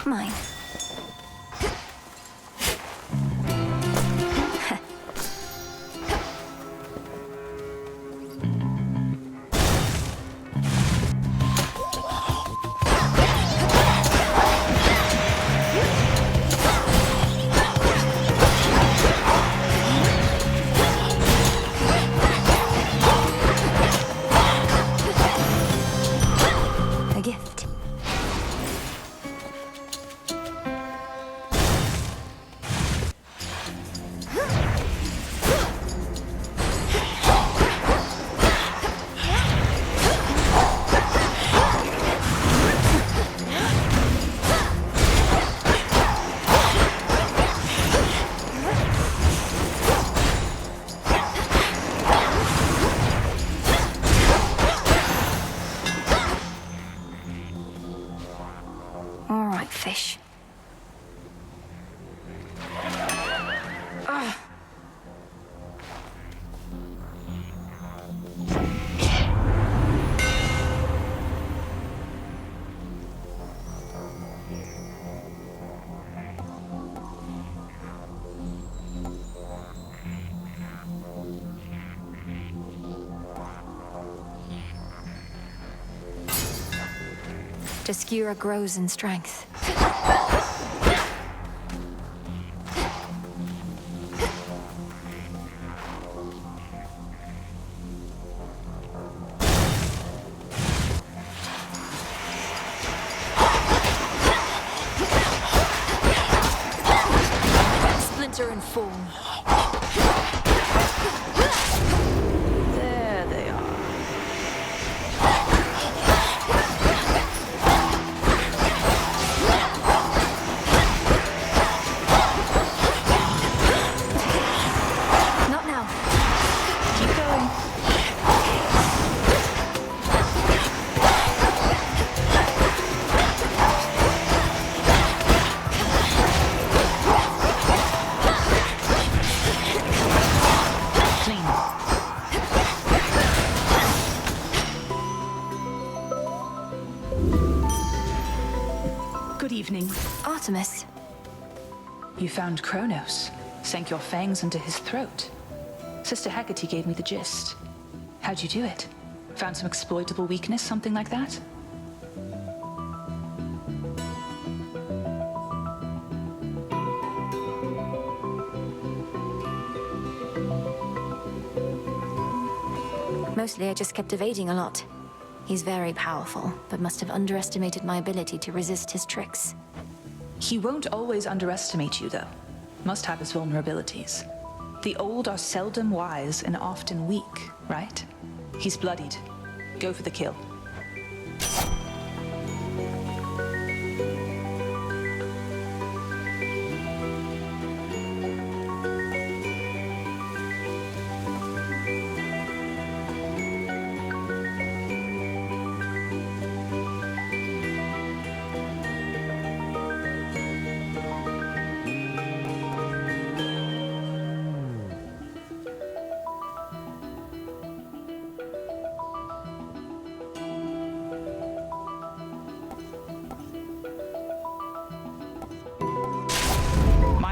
Mine. A gift. All right, fish. Skura grows in strength. Splinter and fall. There they are. evening. Artemis. You found Chronos. Sank your fangs into his throat. Sister Hecate gave me the gist. How'd you do it? Found some exploitable weakness, something like that? Mostly I just kept evading a lot. He's very powerful, but must have underestimated my ability to resist his tricks. He won't always underestimate you, though. Must have his vulnerabilities. The old are seldom wise and often weak, right? He's bloodied. Go for the kill.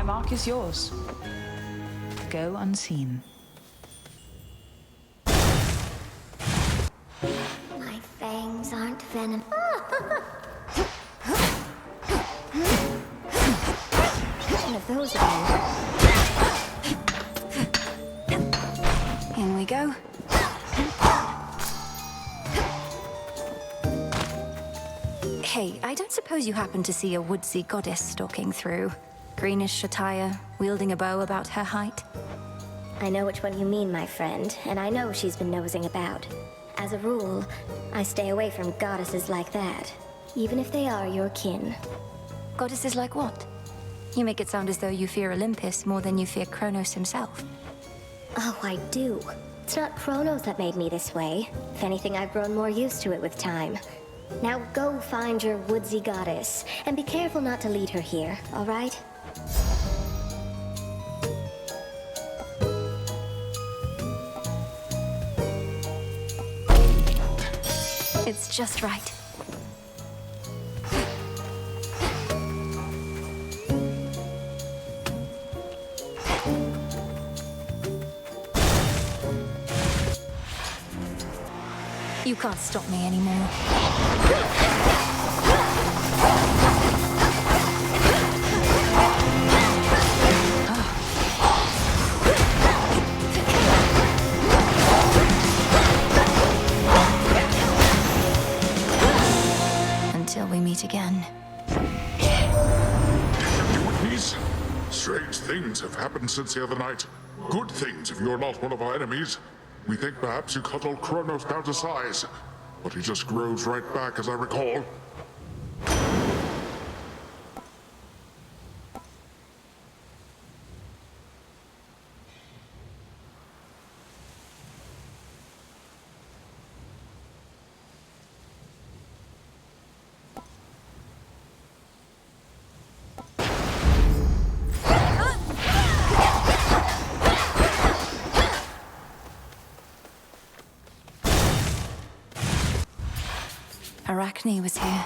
Mark is yours. Go unseen. My fangs aren't venom. One of those again. In we go. Hey, I don't suppose you happen to see a woodsy goddess stalking through? Greenish attire, wielding a bow about her height. I know which one you mean, my friend, and I know she's been nosing about. As a rule, I stay away from goddesses like that, even if they are your kin. Goddesses like what? You make it sound as though you fear Olympus more than you fear Chronos himself. Oh, I do. It's not Chronos that made me this way. If anything, I've grown more used to it with time. Now go find your woodsy goddess, and be careful not to lead her here, all right? It's just right. You can't stop me anymore. Until we meet again. Enemies? Strange things have happened since the other night. Good things if you're not one of our enemies. We think perhaps you cut old Chronos down to size, but he just grows right back, as I recall. Arachne was here.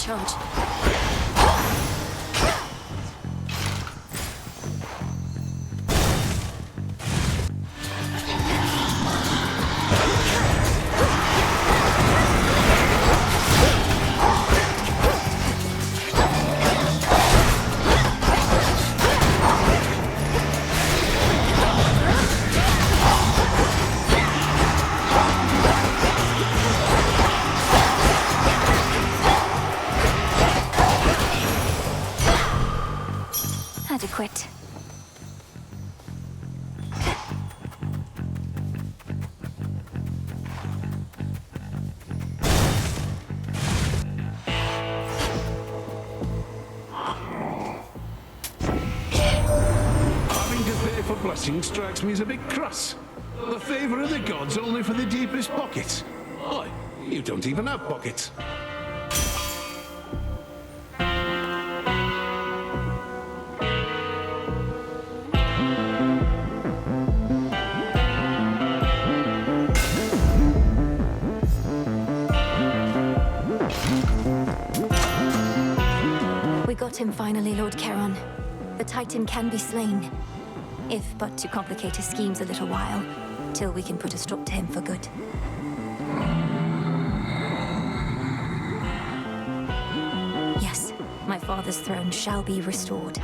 charge. Adequate. Having to pay for blessings strikes me as a bit crass. The favour of the gods only for the deepest pockets. Oi, you don't even have pockets. We got him finally, Lord Charon. The Titan can be slain. If but to complicate his schemes a little while, till we can put a stop to him for good. Yes, my father's throne shall be restored.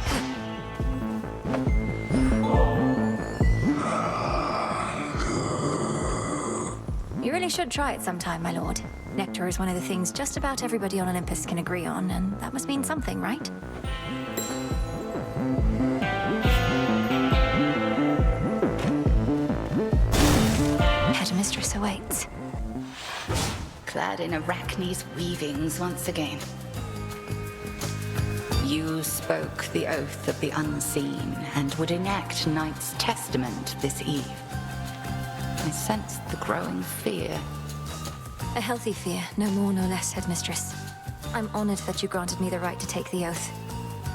You really should try it sometime, my lord. Nectar is one of the things just about everybody on Olympus can agree on, and that must mean something, right? Headmistress awaits. Clad in Arachne's weavings once again. You spoke the oath of the unseen and would enact Knight's testament this eve. I sensed the growing fear. A healthy fear, no more, no less, Headmistress. I'm honored that you granted me the right to take the oath.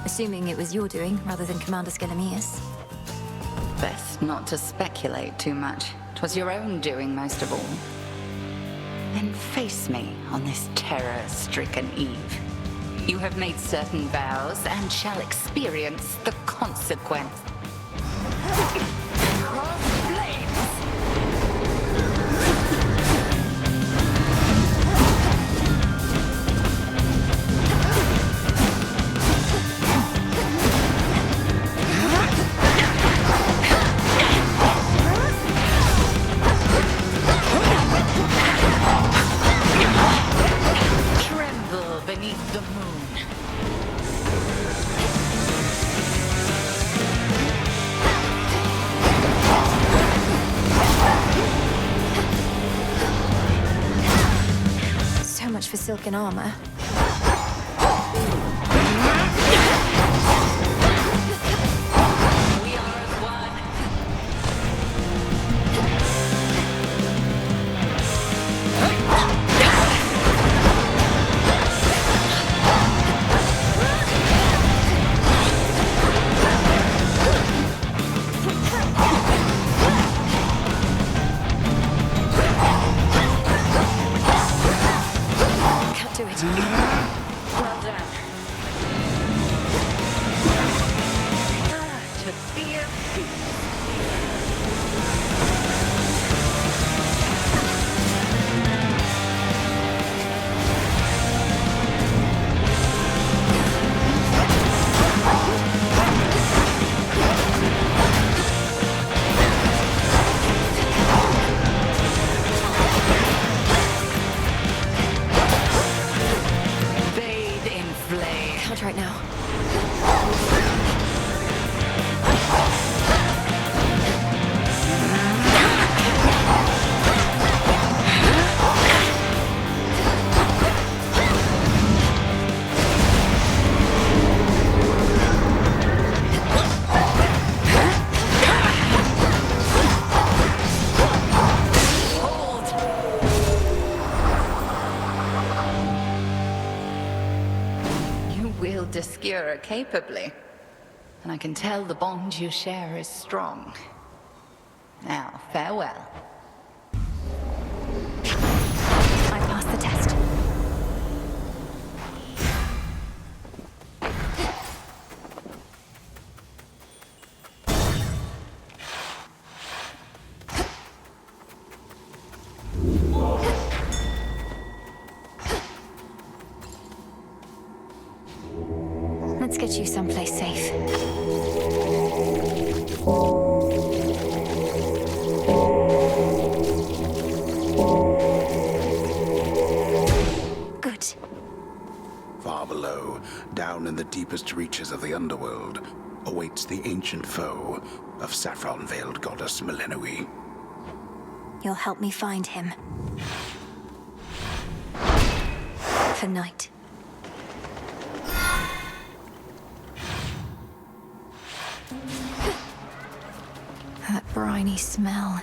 Assuming it was your doing, rather than Commander Scyllamia's. Best not to speculate too much. 'Twas your own doing most of all. Then face me on this terror-stricken eve. You have made certain vows and shall experience the consequence. For silken armor. Right now. Discura capably, and I can tell the bond you share is strong. Now, farewell. I passed the test. get you someplace safe. Good. Far below, down in the deepest reaches of the underworld, awaits the ancient foe of saffron-veiled goddess Melinoe. You'll help me find him. For night. That briny smell.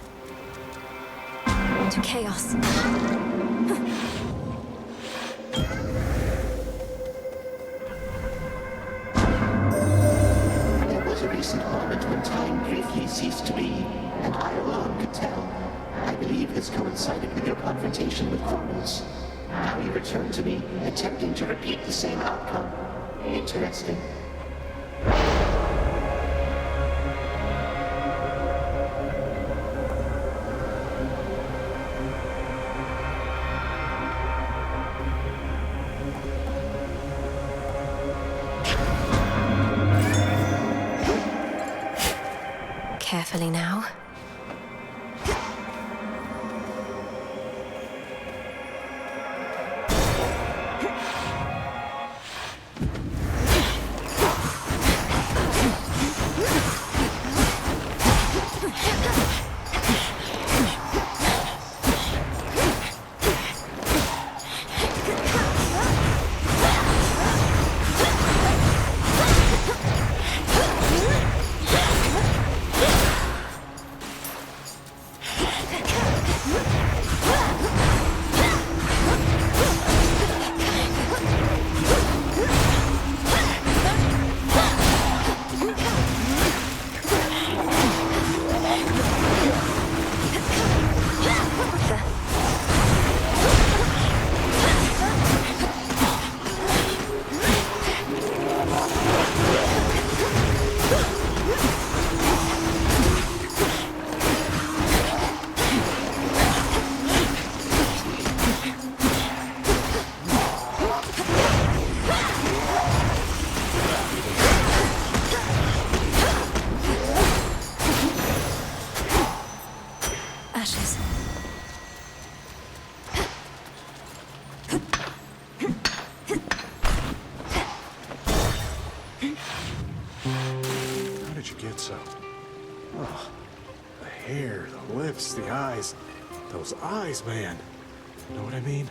To chaos. There was a recent moment when time briefly ceased to be, and I alone could tell. I believe this coincided with your confrontation with Chronos. Now you return to me, attempting to repeat the same outcome. Interesting. Carefully now. The eyes. Those eyes, man. Know what I mean?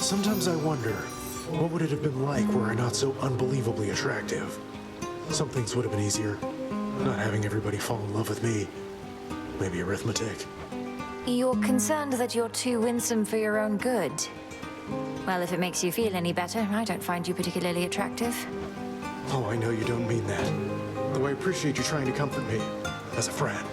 Sometimes I wonder, what would it have been like were I not so unbelievably attractive? Some things would have been easier. Not having everybody fall in love with me. Maybe arithmetic. You're concerned that you're too winsome for your own good. Well, if it makes you feel any better, I don't find you particularly attractive. Oh, I know you don't mean that. Though I appreciate you trying to comfort me. As a friend.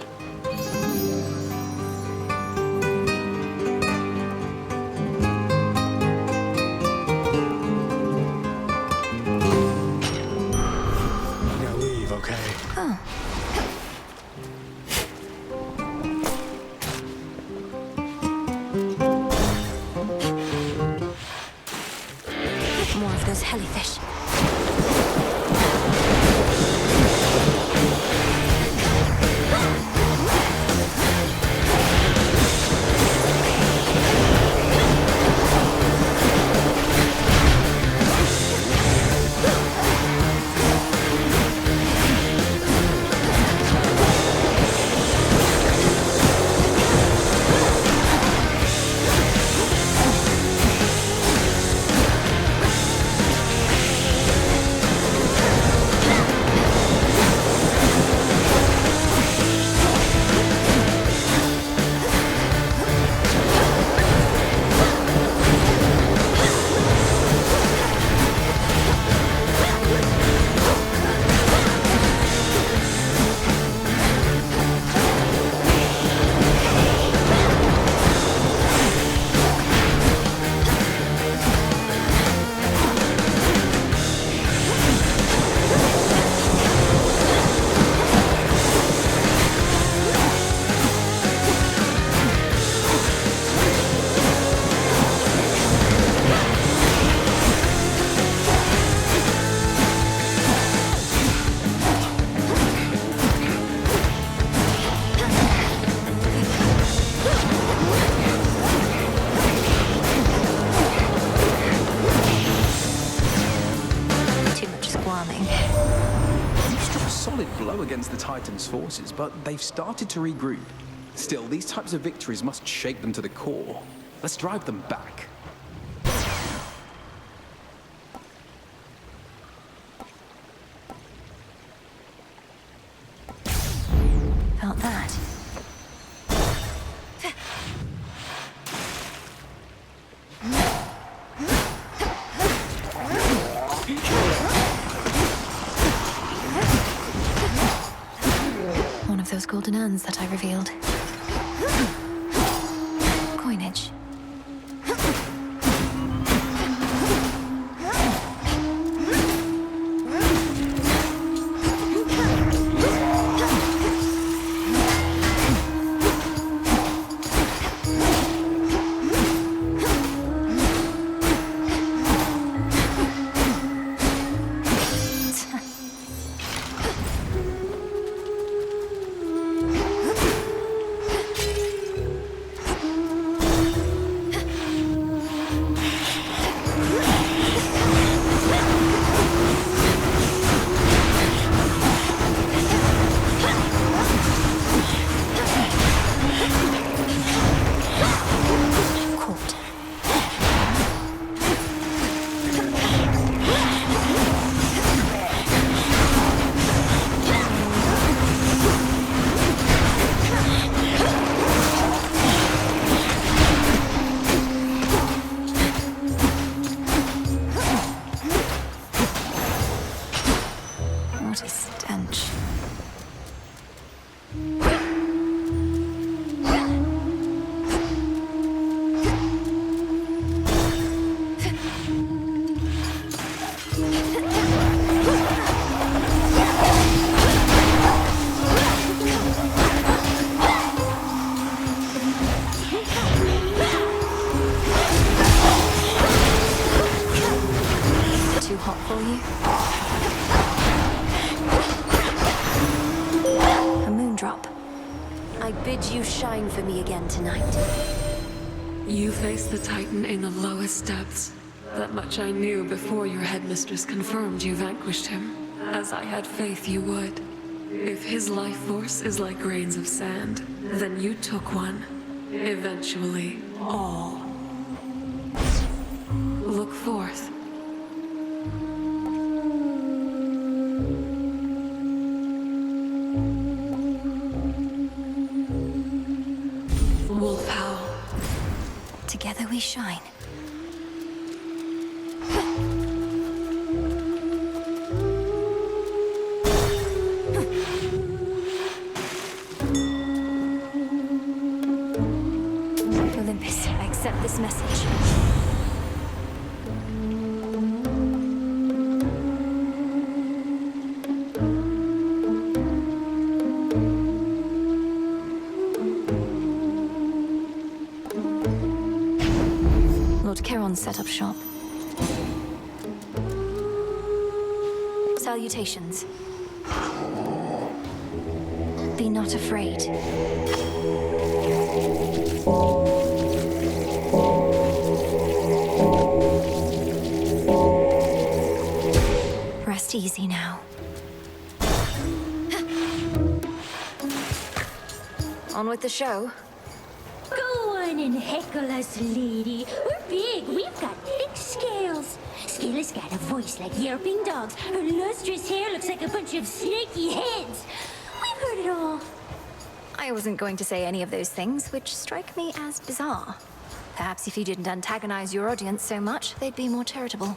solid blow against the Titans' forces, but they've started to regroup. Still, these types of victories must shake them to the core. Let's drive them back. Felt that. One of those golden urns that I revealed. Coinage. What a stench. Too hot for you? A moondrop. I bid you shine for me again tonight. You face the Titan in the lowest depths. That much I knew before your headmistress confirmed you vanquished him, as I had faith you would. If his life force is like grains of sand, then you took one. Eventually, all. Look forth. Wolf howl. Together we shine. Olympus, I accept this message. Lord Charon set up shop. Salutations. Be not afraid. Rest easy now. On with the show. Go on and heckle us, lady. We're big. We've got thick scales. Scylla's got a voice like yelping dogs. Her lustrous hair looks like a bunch of snaky heads. We've heard it all. I wasn't going to say any of those things, which strike me as bizarre. Perhaps if you didn't antagonize your audience so much, they'd be more charitable.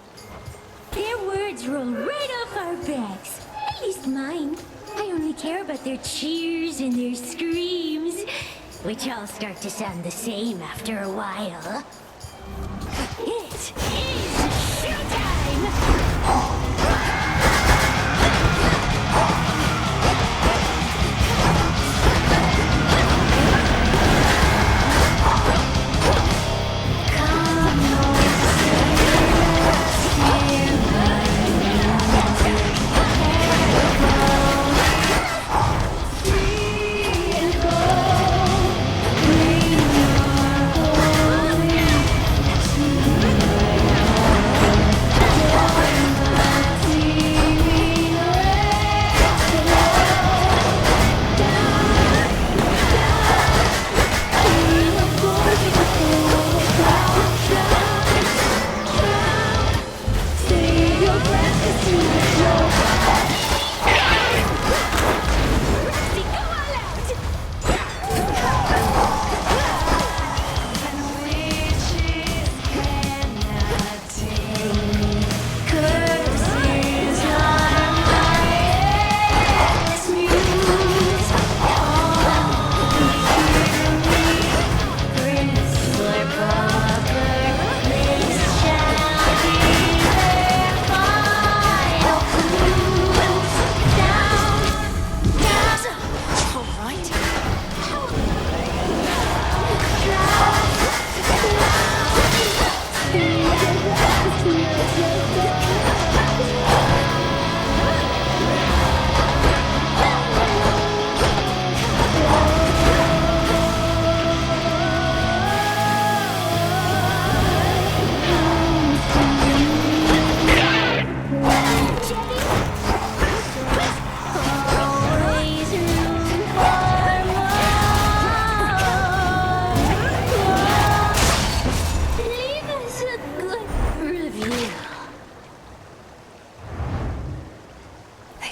Their words roll right off our backs. At least mine. I only care about their cheers and their screams, which all start to sound the same after a while. It is showtime!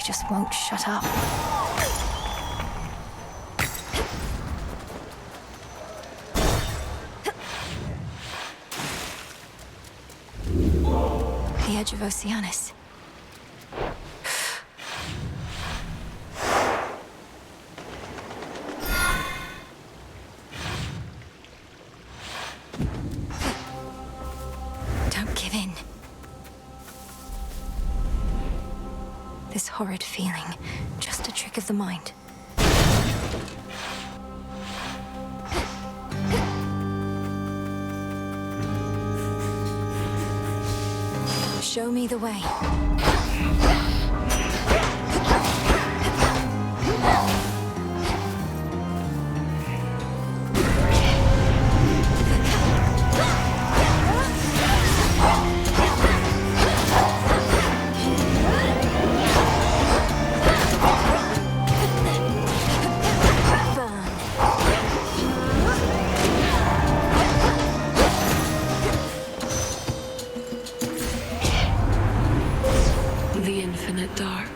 just won't shut up. The edge of Oceanus. Don't give in. This horrid feeling, just a trick of the mind. Show me the way. The infinite dark.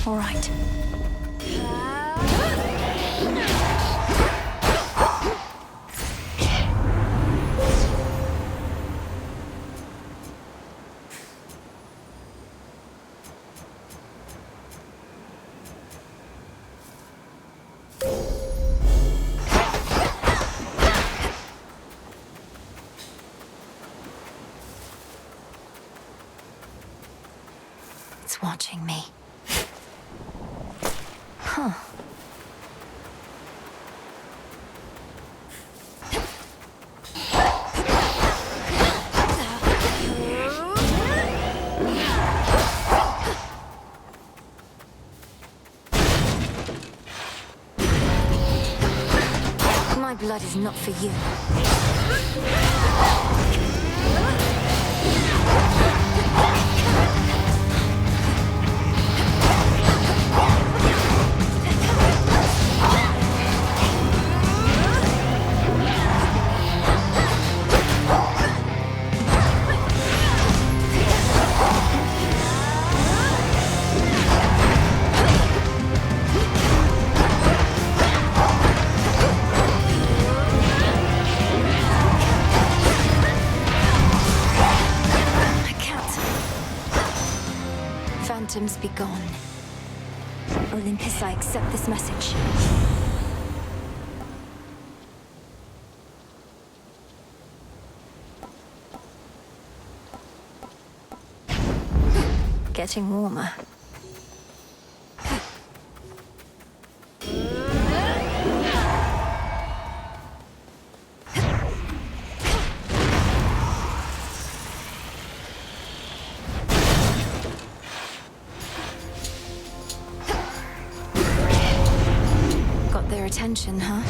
All right. It's watching me. Huh. My blood is not for you. Phantoms be gone. Olympus, I accept this message. Getting warmer. Their attention, huh?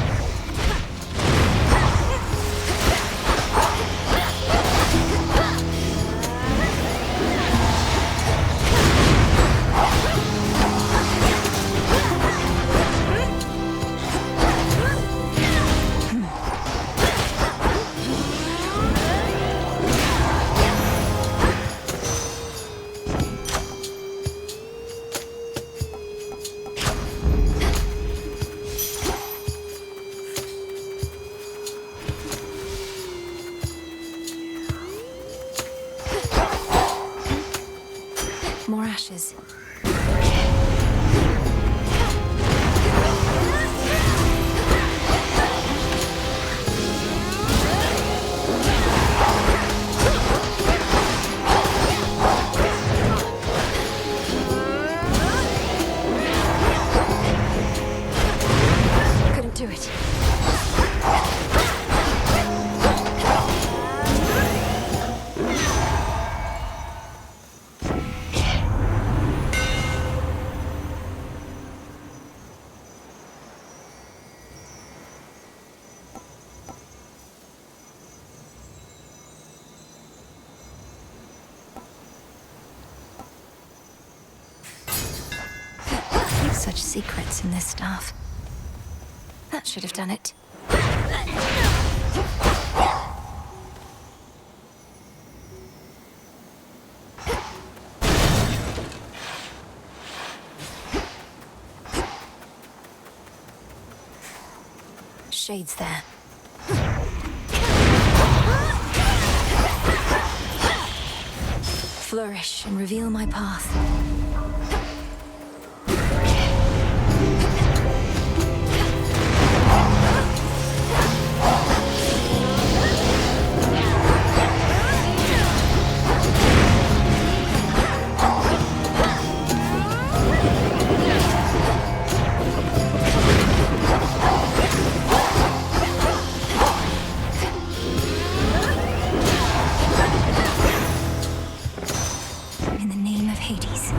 such secrets in this staff. That should have done it. Shades there. Flourish and reveal my path. In the name of Hades.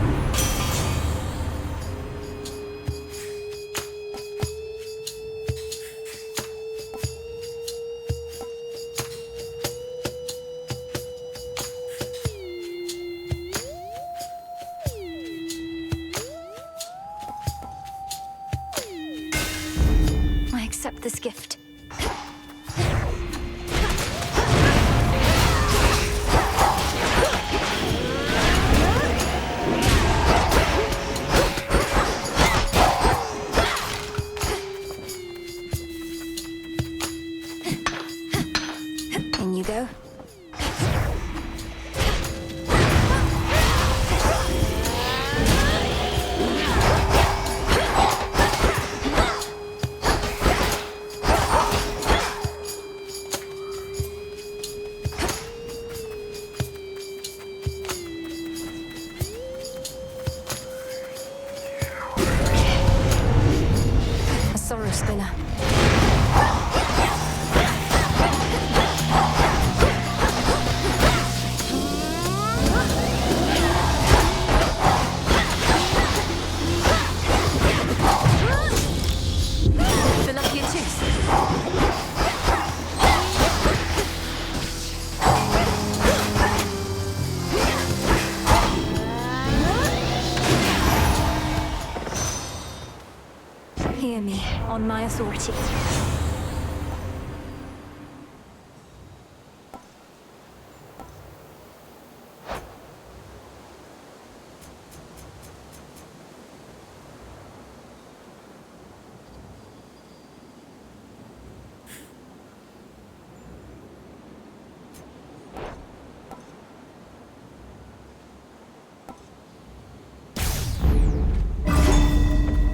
I accept this gift. In you go. A sorrow spinner. Hear me, on my authority.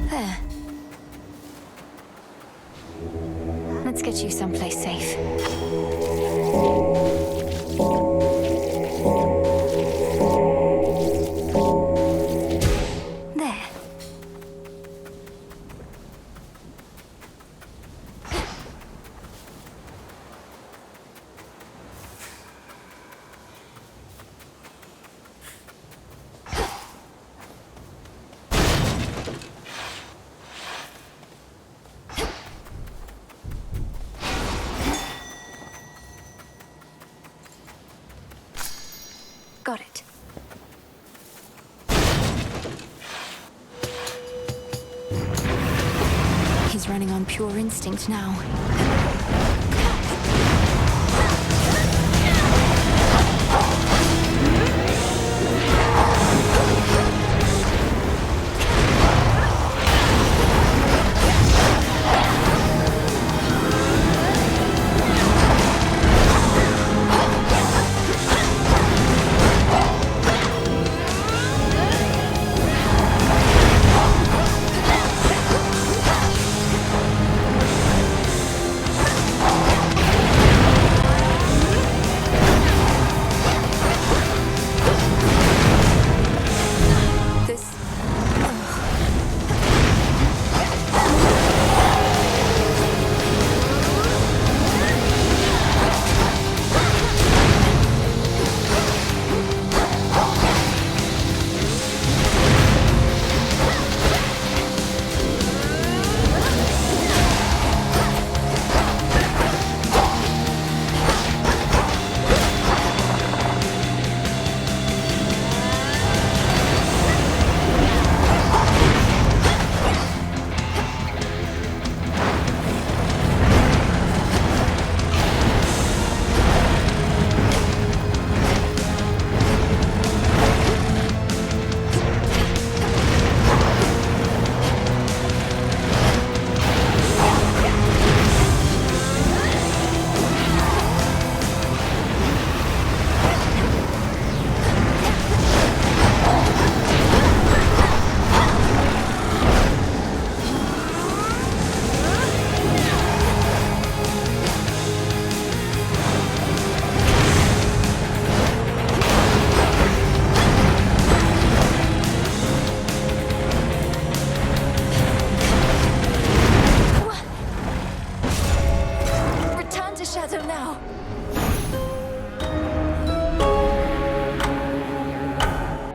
There. Let's get you someplace safe. There. Got it. He's running on pure instinct now.